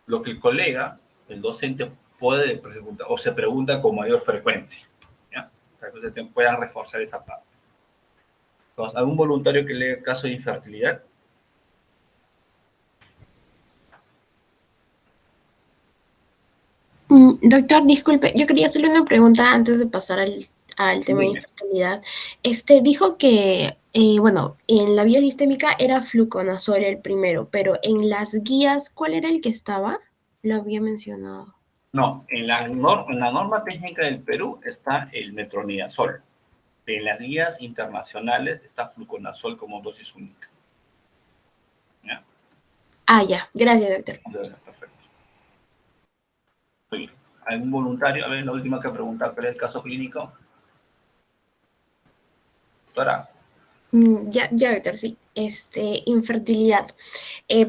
lo que el colega, el docente, puede preguntar o se pregunta con mayor frecuencia, ¿ya? Para que ustedes puedan reforzar esa parte. Entonces, ¿algún voluntario que lea el caso de infertilidad? Doctor, disculpe, yo quería hacerle una pregunta antes de pasar al tema de Dime. infertilidad. Dijo que, bueno, en la vía sistémica era fluconazol el primero, pero en las guías, ¿cuál era el que estaba? Lo había mencionado. No, en la norma técnica del Perú está el metronidazol. En las guías internacionales está fluconazol como dosis única. ¿Ya? Ah, ya, gracias, doctor. Perfecto. Muy bien. ¿Algún voluntario? A ver, la última que preguntar, ¿cuál es el caso clínico? Doctora. Ya, doctor, sí. Infertilidad.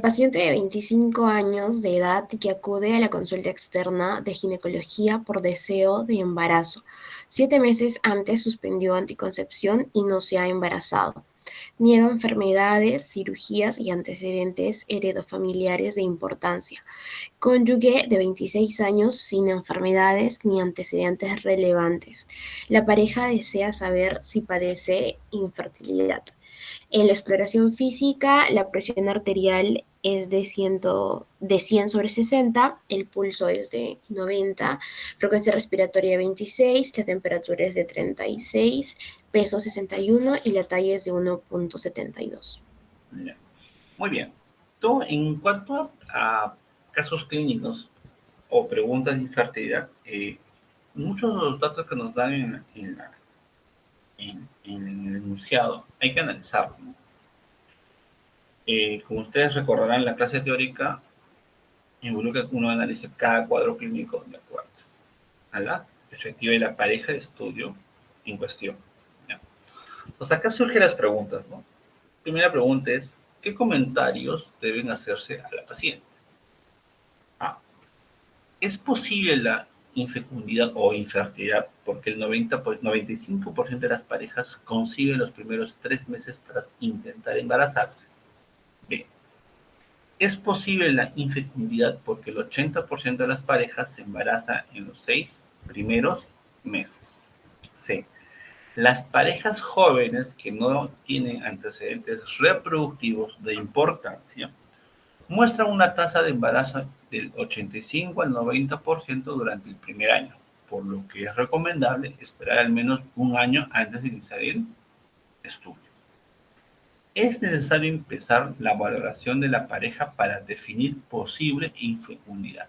Paciente de 25 años de edad que acude a la consulta externa de ginecología por deseo de embarazo. 7 meses antes suspendió anticoncepción y no se ha embarazado. Niega enfermedades, cirugías y antecedentes heredofamiliares de importancia. Cónyuge de 26 años sin enfermedades ni antecedentes relevantes. La pareja desea saber si padece infertilidad. En la exploración física, la presión arterial es de 100 sobre 60, el pulso es de 90, frecuencia respiratoria 26, la temperatura es de 36, peso 61 y la talla es de 1,72. Ya. Muy bien. Tú, en cuanto a casos clínicos o preguntas de infertilidad, muchos de los datos que nos dan en el enunciado hay que analizarlos, ¿no? Como ustedes recordarán, la clase teórica involucra que uno analice cada cuadro clínico de acuerdo a la perspectiva de la pareja de estudio en cuestión. ¿Ya? Pues acá surgen las preguntas, ¿no? Primera pregunta es, ¿qué comentarios deben hacerse a la paciente? A. ¿Es posible la infecundidad o infertilidad? Porque el 95% de las parejas conciben los primeros 3 meses tras intentar embarazarse. B. ¿Es posible la infecundidad porque el 80% de las parejas se embaraza en los 6 primeros meses? C. Las parejas jóvenes que no tienen antecedentes reproductivos de importancia muestran una tasa de embarazo del 85 al 90% durante el primer año, por lo que es recomendable esperar al menos un año antes de iniciar el estudio. Es necesario empezar la valoración de la pareja para definir posible infecundidad.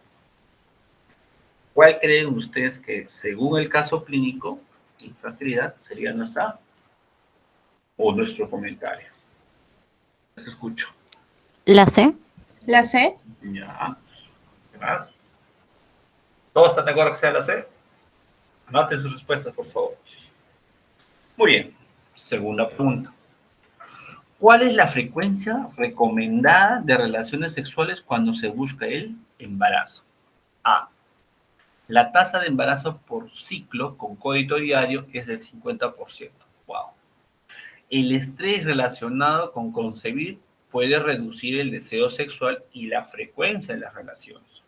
¿Cuál creen ustedes que, según el caso clínico, infertilidad sería nuestra o nuestro comentario? Les escucho. La C. La C. Ya. ¿Qué más? ¿Todos están de acuerdo que sea la C? Anoten sus respuestas, por favor. Muy bien. Segunda pregunta. ¿Cuál es la frecuencia recomendada de relaciones sexuales cuando se busca el embarazo? A. La tasa de embarazo por ciclo con coito diario es del 50%. Wow. El estrés relacionado con concebir puede reducir el deseo sexual y la frecuencia de las relaciones,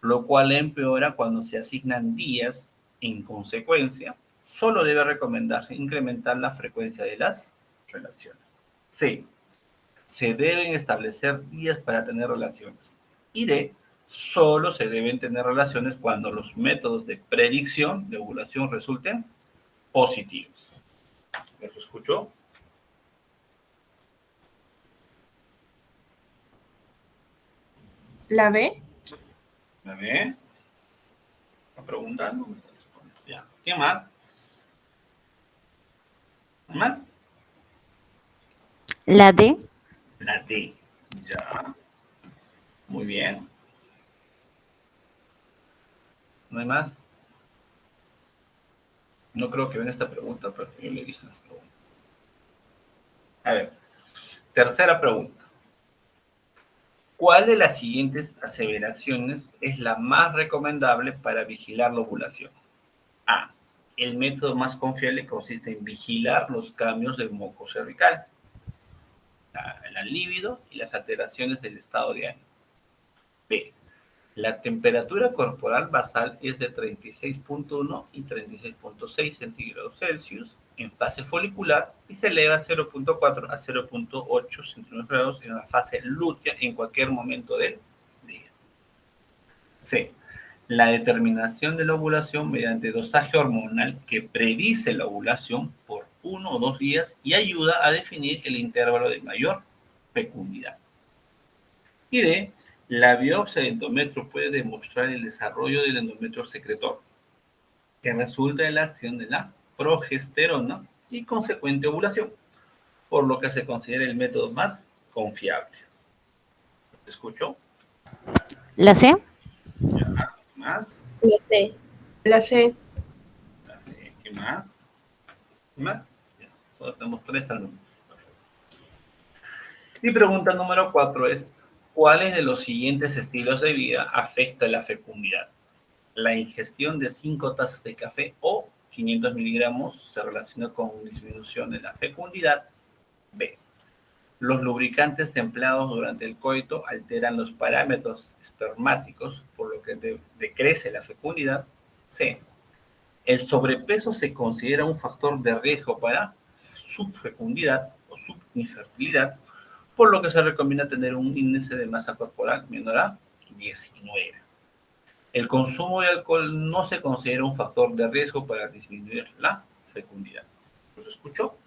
lo cual empeora cuando se asignan días. En consecuencia, solo debe recomendarse incrementar la frecuencia de las relaciones. C. Se deben establecer días para tener relaciones. Y D. Solo se deben tener relaciones cuando los métodos de predicción de ovulación resulten positivos. ¿Los escuchó? La B. ¿Me ve? ¿Está preguntando? Ya. ¿Qué más? ¿Más? La D. La D. Ya. Muy bien. ¿No hay más? No creo que venga esta pregunta, pero yo le he visto esta pregunta. A ver. Tercera pregunta. ¿Cuál de las siguientes aseveraciones es la más recomendable para vigilar la ovulación? A. El método más confiable consiste en vigilar los cambios del moco cervical, la libido y las alteraciones del estado de ánimo. B. La temperatura corporal basal es de 36,1 y 36,6 centígrados Celsius en fase folicular y se eleva a 0,4 a 0,8 centígrados grados en la fase lútea en cualquier momento del día. C. La determinación de la ovulación mediante dosaje hormonal que predice la ovulación por 1 o 2 días y ayuda a definir el intervalo de mayor fecundidad. Y D. La biopsia de endometrio puede demostrar el desarrollo del endometrio secretor, que resulta de la acción de la progesterona y consecuente ovulación, por lo que se considera el método más confiable. ¿Se escuchó? La C. Ya. ¿Más? La C. La C. Ya sé. ¿Qué más? ¿Qué más? Ya. Solo tenemos 3 alumnos. Y pregunta número 4 es, ¿cuáles de los siguientes estilos de vida afecta la fecundidad? La ingestión de 5 tazas de café o 500 miligramos se relaciona con disminución de la fecundidad. B. Los lubricantes empleados durante el coito alteran los parámetros espermáticos, por lo que decrece la fecundidad. C. El sobrepeso se considera un factor de riesgo para subfecundidad o subinfertilidad, por lo que se recomienda tener un índice de masa corporal menor a 19. El consumo de alcohol no se considera un factor de riesgo para disminuir la fecundidad. ¿Los escucho?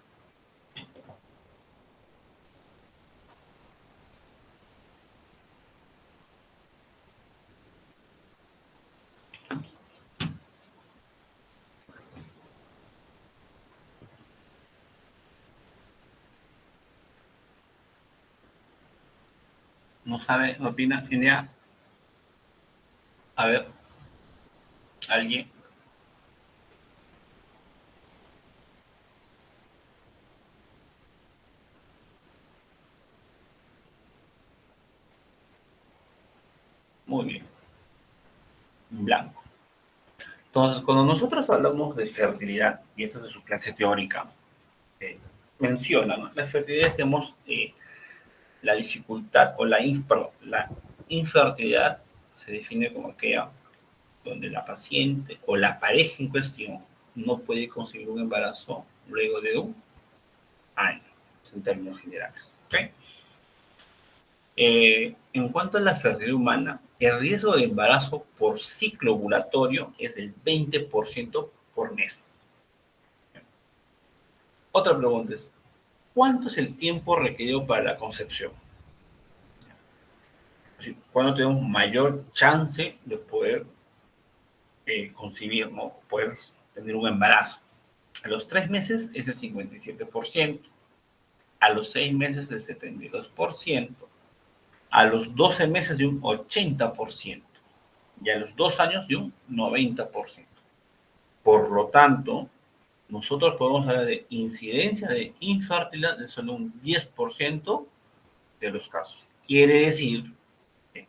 No sabe, no opina. Genial. A ver, ¿alguien? Muy bien. Blanco. Entonces, cuando nosotros hablamos de fertilidad, y esto es de su clase teórica, menciona, ¿no? La fertilidad, digamos, la dificultad o la infertilidad se define como aquella donde la paciente o la pareja en cuestión no puede conseguir un embarazo luego de un año, en términos generales. ¿Okay? En cuanto a la fertilidad humana, el riesgo de embarazo por ciclo ovulatorio es del 20% por mes. Otra pregunta es, ¿cuánto es el tiempo requerido para la concepción? ¿Cuándo tenemos mayor chance de poder concebir, ¿no? Poder tener un embarazo? A los 3 meses es el 57%, a los 6 meses del 72%, a los 12 meses de un 80% y a los 2 años de un 90%. Por lo tanto, nosotros podemos hablar de incidencia de infertilidad de solo un 10% de los casos. Quiere decir que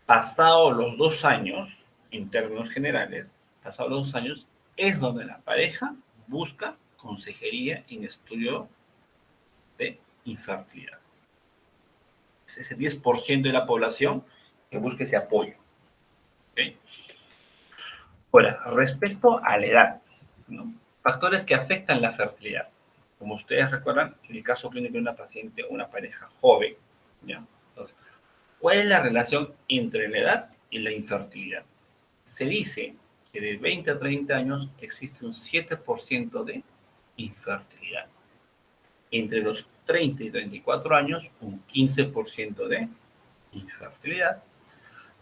pasados los 2 años, en términos generales, pasados los 2 años, es donde la pareja busca consejería en estudio de infertilidad. Es ese 10% de la población que busca ese apoyo. ¿Okay? Ahora, respecto a la edad, ¿no? Factores que afectan la fertilidad. Como ustedes recuerdan, en el caso clínico de una paciente o una pareja joven, ¿ya? Entonces, ¿cuál es la relación entre la edad y la infertilidad? Se dice que de 20 a 30 años existe un 7% de infertilidad. Entre los 30 y 34 años, un 15% de infertilidad.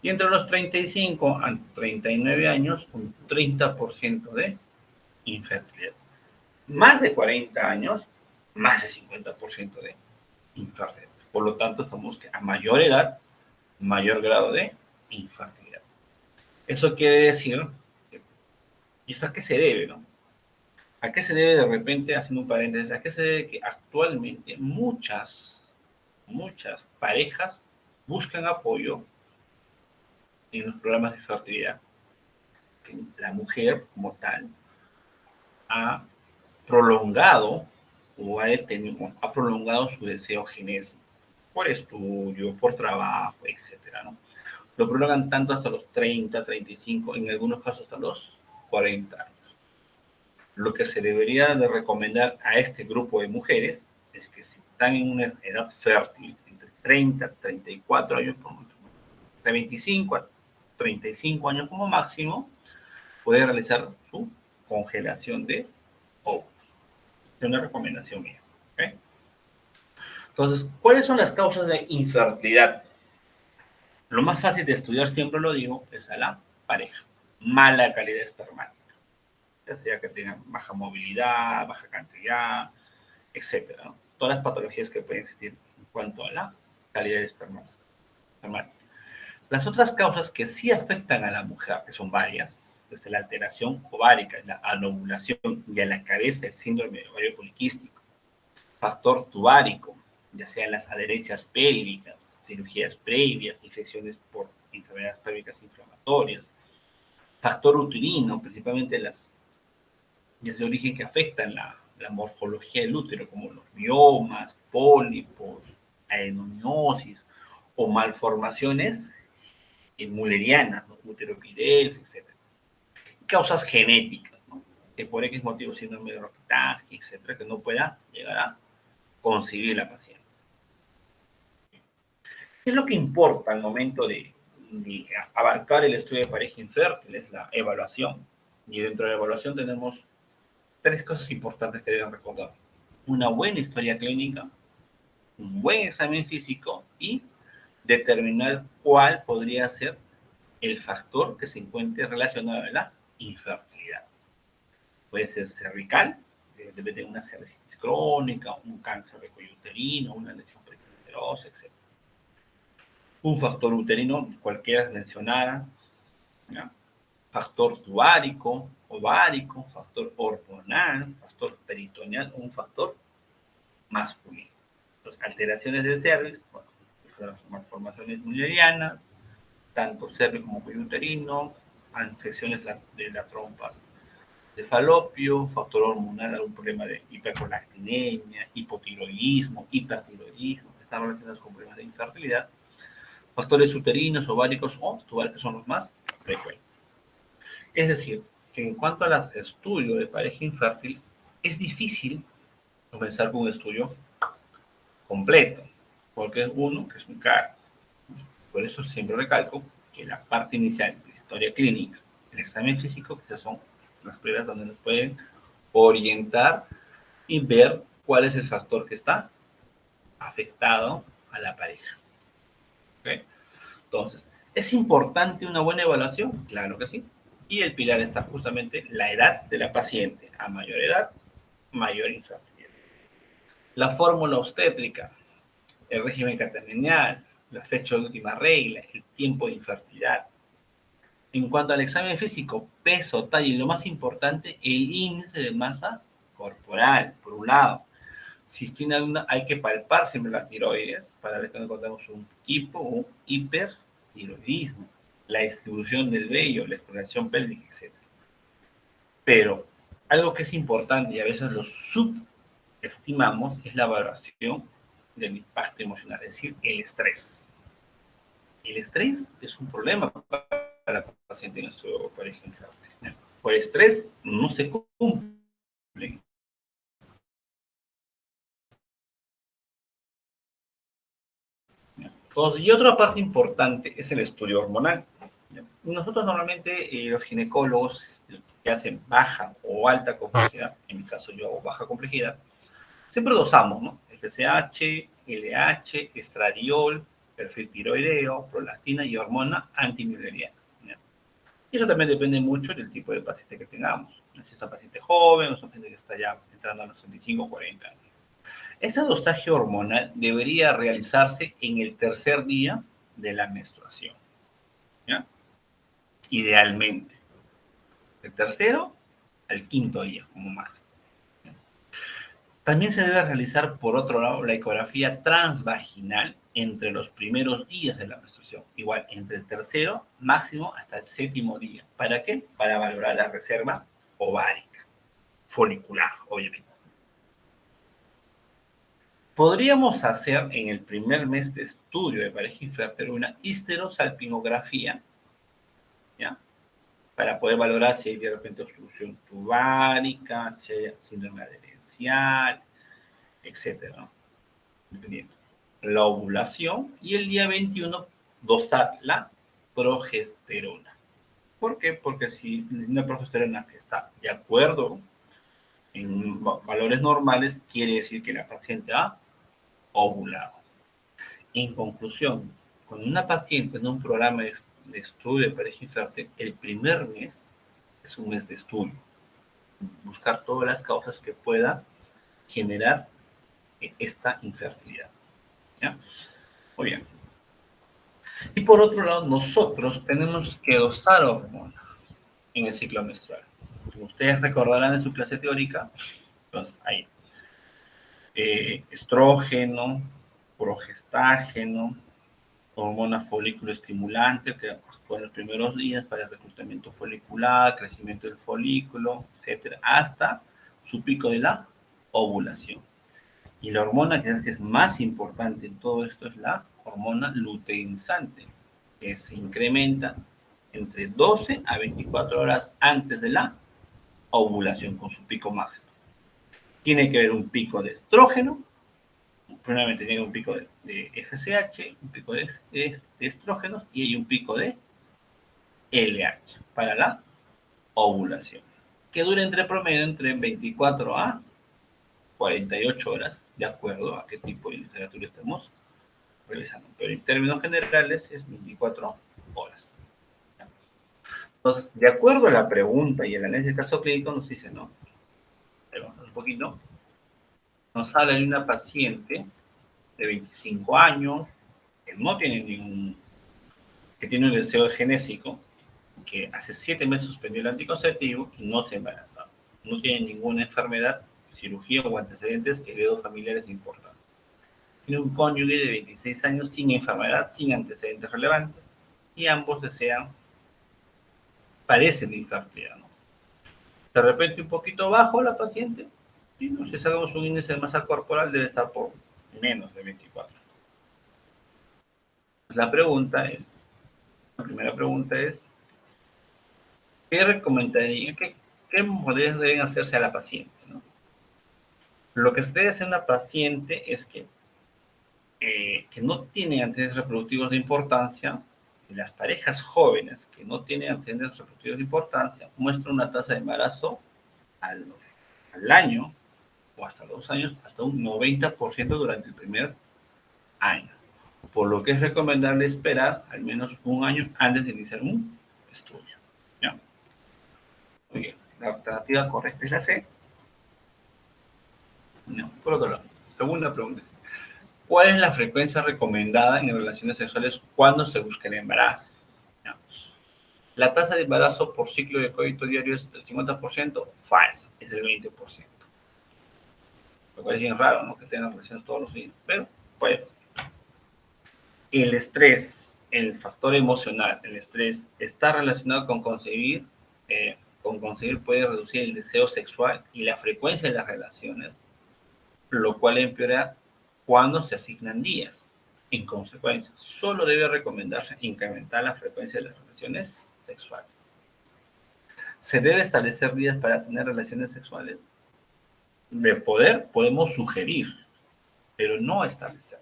Y entre los 35 a 39 años, un 30% de infertilidad. Más de 40 años, más de 50% de infertilidad. Por lo tanto, estamos que a mayor edad, mayor grado de infertilidad. Eso quiere decir, ¿y esto a qué se debe, no? ¿A qué se debe de repente, haciendo un paréntesis, a qué se debe que actualmente muchas parejas buscan apoyo en los programas de fertilidad? Que la mujer, como tal, ha prolongado o ha prolongado su deseo genésico por estudio, por trabajo, etcétera, ¿no? Lo prolongan tanto hasta los 30, 35, en algunos casos hasta los 40 años. Lo que se debería de recomendar a este grupo de mujeres es que si están en una edad fértil, entre 30 y 34 años, de 25 a 35 años como máximo, puede realizar su congelación de óvulos. Es una recomendación mía. ¿Okay? Entonces, ¿cuáles son las causas de infertilidad? Lo más fácil de estudiar, siempre lo digo, es a la pareja. Mala calidad espermática. Ya sea que tengan baja movilidad, baja cantidad, etcétera, ¿no? Todas las patologías que pueden existir en cuanto a la calidad de espermática. Las otras causas que sí afectan a la mujer, que son varias, desde la alteración ovárica, la anovulación y a la cabeza el síndrome de ovario poliquístico, factor tubárico, ya sean las adherencias pélvicas, cirugías previas, infecciones por enfermedades pélvicas inflamatorias, factor uterino, principalmente las de origen que afectan la morfología del útero, como los miomas, pólipos, adenomiosis o malformaciones mullerianas, ¿no? Uteropidelfia, etc. Causas genéticas, ¿no? Que por X motivo, síndrome de Rokitansky, etcétera, que no pueda llegar a concebir la paciente. ¿Qué es lo que importa al momento de abarcar el estudio de pareja infértil? Es la evaluación. Y dentro de la evaluación tenemos tres cosas importantes que deben recordar. Una buena historia clínica, un buen examen físico y determinar cuál podría ser el factor que se encuentre relacionado a la infertilidad. Puede ser cervical, debe tener una cervicitis crónica, un cáncer de cuello uterino, una lesión precancerosa, etc. Un factor uterino, cualquiera de las mencionadas, ¿ya? Factor tuárico, ovárico, factor hormonal, factor peritoneal o un factor masculino. Entonces, alteraciones del cervix, bueno, las malformaciones mullerianas, tanto cervix como cuello uterino, infecciones de las trompas de falopio, factor hormonal, algún problema de hiperprolactinemia, hipotiroidismo, hipertiroidismo, están relacionados con problemas de infertilidad, factores uterinos, ováricos o tubales, que son los más frecuentes. Es decir, que en cuanto al estudio de pareja infértil, es difícil comenzar con un estudio completo, porque es uno que es muy caro. Por eso siempre recalco que la parte inicial, la historia clínica, el examen físico, que son las pruebas donde nos pueden orientar y ver cuál es el factor que está afectado a la pareja. ¿Okay? Entonces, ¿es importante una buena evaluación? Claro que sí. Y el pilar está justamente la edad de la paciente. A mayor edad, mayor infertilidad. La fórmula obstétrica, el régimen catenacial, la fecha de última regla, el tiempo de infertilidad. En cuanto al examen físico, peso, talla y lo más importante, el índice de masa corporal, por un lado. Si tiene alguna, hay que palpar siempre las tiroides para ver que no encontramos un hipo o un hipertiroidismo, la distribución del vello, la exploración pélvica, etc. Pero algo que es importante y a veces lo subestimamos es la evaluación del impacto emocional, es decir, el estrés. El estrés es un problema para la paciente en su pareja infértil. Por estrés no se cumple. Entonces, y otra parte importante es el estudio hormonal. Nosotros normalmente, los ginecólogos que hacen baja o alta complejidad, en mi caso yo hago baja complejidad, siempre dosamos, ¿no? FSH, LH, estradiol, perfil tiroideo, prolactina y hormona antimilleriana. Y eso también depende mucho del tipo de paciente que tengamos. Si es un paciente joven o es un paciente que está ya entrando a los 35 o 40 años. Este dosaje hormonal debería realizarse en el tercer día de la menstruación, ¿ya? Idealmente. Del tercero al quinto día, como máximo. También se debe realizar, por otro lado, la ecografía transvaginal entre los primeros días de la menstruación. Igual, entre el tercero, máximo, hasta el séptimo día. ¿Para qué? Para valorar la reserva ovárica, folicular, obviamente. Podríamos hacer en el primer mes de estudio de pareja infértil una histerosalpingografía, ¿ya? Para poder valorar si hay de repente obstrucción tubárica, si hay síndrome adherencial, etcétera, ¿no? Dependiendo. La ovulación y el día 21 dosar la progesterona. ¿Por qué? Porque si una progesterona que está de acuerdo en valores normales, quiere decir que la paciente ha ovulado. En conclusión, cuando una paciente en un programa de estudio de pareja infértil, el primer mes es un mes de estudio. Buscar todas las causas que puedan generar esta infertilidad. ¿Ya? Muy bien. Y por otro lado, nosotros tenemos que dosar hormonas en el ciclo menstrual. Como ustedes recordarán en su clase teórica, pues hay estrógeno, progestágeno, hormona folículo estimulante que actúa en los primeros días para el reclutamiento folicular, crecimiento del folículo, etcétera, hasta su pico de la ovulación. Y la hormona que es más importante en todo esto es la hormona luteinizante, que se incrementa entre 12 a 24 horas antes de la ovulación con su pico máximo. Tiene que haber un pico de estrógeno, primeramente tiene un pico de FSH, un pico de estrógenos y hay un pico de LH para la ovulación, que dura entre promedio entre 24 a 48 horas, de acuerdo a qué tipo de literatura estemos revisando. Pero en términos generales es 24 horas. Entonces, de acuerdo a la pregunta y el análisis del caso clínico, nos dice, ¿no? Pero un poquito. Nos habla de una paciente de 25 años que no tiene que tiene un deseo genésico, que hace 7 meses suspendió el anticonceptivo y no se ha embarazado. No tiene ninguna enfermedad, cirugía o antecedentes heredofamiliares importantes. Tiene un cónyuge de 26 años sin enfermedad, sin antecedentes relevantes, y ambos padecen de infertilidad, ¿no? De repente un poquito bajo la paciente, y no, si sacamos un índice de masa corporal debe estar por menos de 24. La primera pregunta es, ¿qué recomendaría, qué modelos deben hacerse a la paciente, ¿no? Lo que se debe hacer a una paciente es que no tiene antecedentes reproductivos de importancia, y las parejas jóvenes que no tienen antecedentes reproductivos de importancia muestran una tasa de embarazo al año o hasta 2 años, hasta un 90% durante el primer año. Por lo que es recomendable esperar al menos un año antes de iniciar un estudio. ¿Ya? Muy bien, la alternativa correcta es la C. No, por otro lado. Segunda pregunta. ¿Cuál es la frecuencia recomendada en relaciones sexuales cuando se busca el embarazo? ¿Ya? La tasa de embarazo por ciclo de coito diario es del 50%, falso, es del 20%. Lo cual es bien raro, ¿no? Que tengan relaciones todos los días, pero puede. El estrés, el factor emocional, el estrés está relacionado con concebir puede reducir el deseo sexual y la frecuencia de las relaciones, lo cual empeora cuando se asignan días. En consecuencia, solo debe recomendarse incrementar la frecuencia de las relaciones sexuales. ¿Se debe establecer días para tener relaciones sexuales? De poder, podemos sugerir, pero no establecer.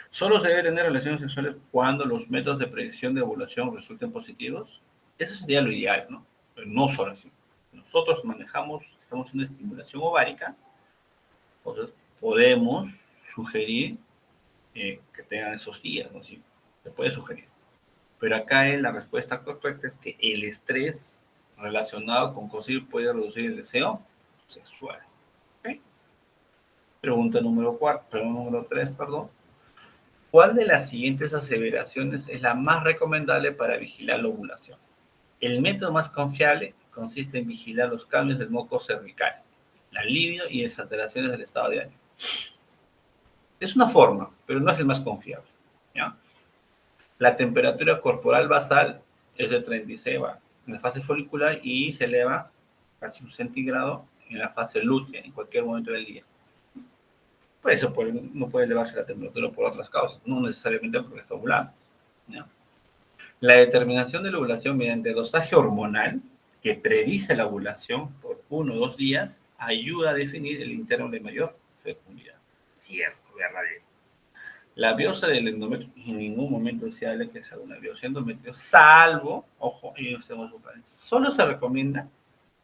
¿Solo se debe tener relaciones sexuales cuando los métodos de predicción de ovulación resulten positivos? Eso sería lo ideal, ¿no? Pero no solo así. Nosotros estamos en una estimulación ovárica, entonces podemos sugerir que tengan esos días, ¿no? Sí, se puede sugerir. Pero acá la respuesta correcta es que el estrés relacionado con conseguir puede reducir el deseo sexual. ¿Okay? Pregunta número 3, perdón. ¿Cuál de las siguientes aseveraciones es la más recomendable para vigilar la ovulación? El método más confiable consiste en vigilar los cambios del moco cervical, la libido y las alteraciones del estado de ánimo. Es una forma, pero no es el más confiable, ¿ya? La temperatura corporal basal es de 36 en la fase folicular y se eleva casi 1 centígrado en la fase lútea en cualquier momento del día. Por eso no puede elevarse la temperatura por otras causas, no necesariamente porque está ovulando, ¿ya? La determinación de la ovulación mediante dosaje hormonal, que predice la ovulación por 1 o 2 días, ayuda a definir el interno de mayor fecundidad. Cierto, verdadero. La biopsia del endometrio, en ningún momento se habla que sea una biopsia de endometrio, salvo, ojo, solo se recomienda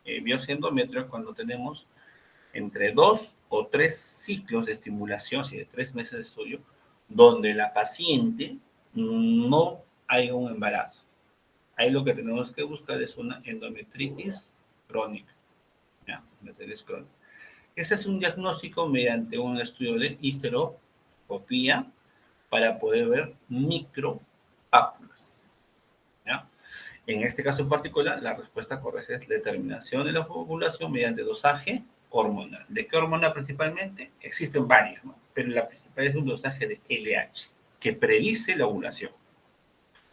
biopsia de endometrio cuando tenemos entre 2 o 3 ciclos de estimulación, de 3 meses de estudio, donde la paciente no hay un embarazo. Ahí lo que tenemos que buscar es una endometritis crónica. ¿Ya? Endometritis crónica. Ese es un diagnóstico mediante un estudio de histeroscopía para poder ver micropápulas. ¿Ya? En este caso en particular, la respuesta correcta es la determinación de la ovulación mediante dosaje hormonal. ¿De qué hormona principalmente? Existen varias, ¿no? Pero la principal es un dosaje de LH, que predice la ovulación,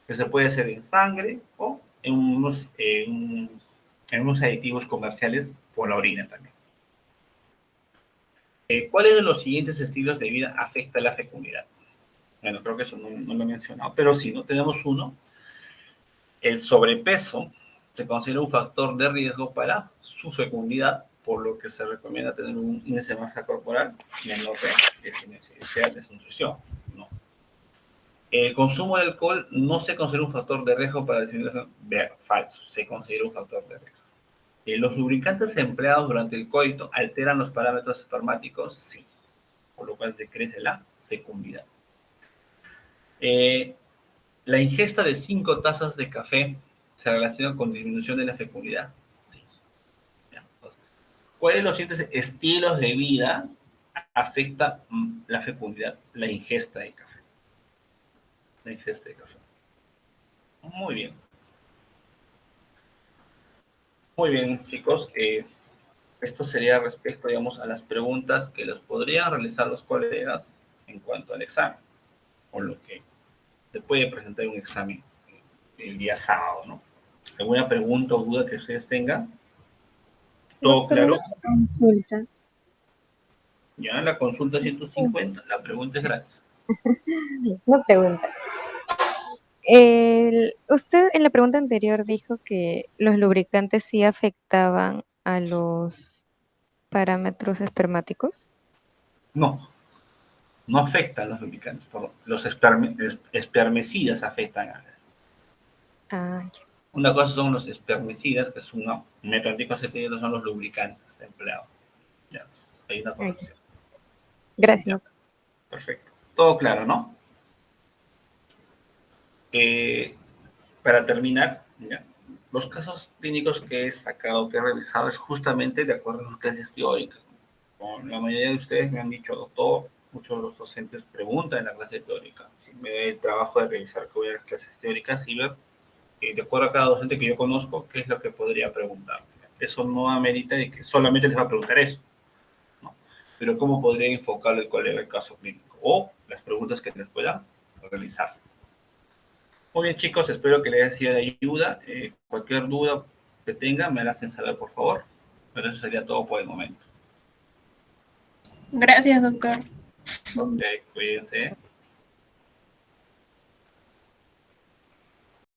que se puede hacer en sangre o en unos aditivos comerciales por la orina también. ¿Cuáles de los siguientes estilos de vida afecta la fecundidad? Bueno, creo que eso no lo he mencionado, pero sí, ¿no? Tenemos uno. El sobrepeso se considera un factor de riesgo para su fecundidad, por lo que se recomienda tener un índice de masa corporal menor de desnutrición, ¿no? El consumo de alcohol no se considera un factor de riesgo para la disminución. Falso, se considera un factor de riesgo. ¿Los lubricantes empleados durante el coito alteran los parámetros espermáticos? Sí, por lo cual decrece la fecundidad. ¿La ingesta de 5 tazas de café se relaciona con disminución de la fecundidad? Sí. ¿Cuáles de los siguientes estilos de vida afecta la fecundidad? La ingesta de café. La ingesta de café. Muy bien. Muy bien, chicos. Esto sería respecto, digamos, a las preguntas que les podrían realizar los colegas en cuanto al examen, o lo que se puede presentar en un examen el día sábado, ¿no? ¿Alguna pregunta o duda que ustedes tengan? ¿Todo Doctor, claro? una consulta. Ya, la consulta 150, la pregunta es gratis. Una pregunta. Usted en la pregunta anterior dijo que los lubricantes sí afectaban a los parámetros espermáticos. No, no afectan los lubricantes, perdón. Los espermicidas afectan a... Ah, ya. Una cosa son los espermicidas, que es un método anticonceptivo, y otros son los lubricantes empleados. Ya, hay una corrección. Gracias, Ya, doctor. perfecto. Todo claro, ¿no? Para terminar, ya, los casos clínicos que he sacado, que he revisado, es justamente de acuerdo a sus clases teóricas. Con la mayoría de ustedes me han dicho, doctor, muchos de los docentes preguntan en la clase teórica. ¿Sí? Me da el trabajo de revisar que voy a las clases teóricas y ver, de acuerdo a cada docente que yo conozco, qué es lo que podría preguntar. Eso no amerita de que solamente les va a preguntar eso, ¿no? Pero cómo podría enfocar el colega el caso clínico o las preguntas que les pueda realizar. Muy bien, chicos, espero que les haya sido de ayuda. Cualquier duda que tengan, me la hacen saber, por favor. Pero eso sería todo por el momento. Gracias, doctor. Ok, cuídense.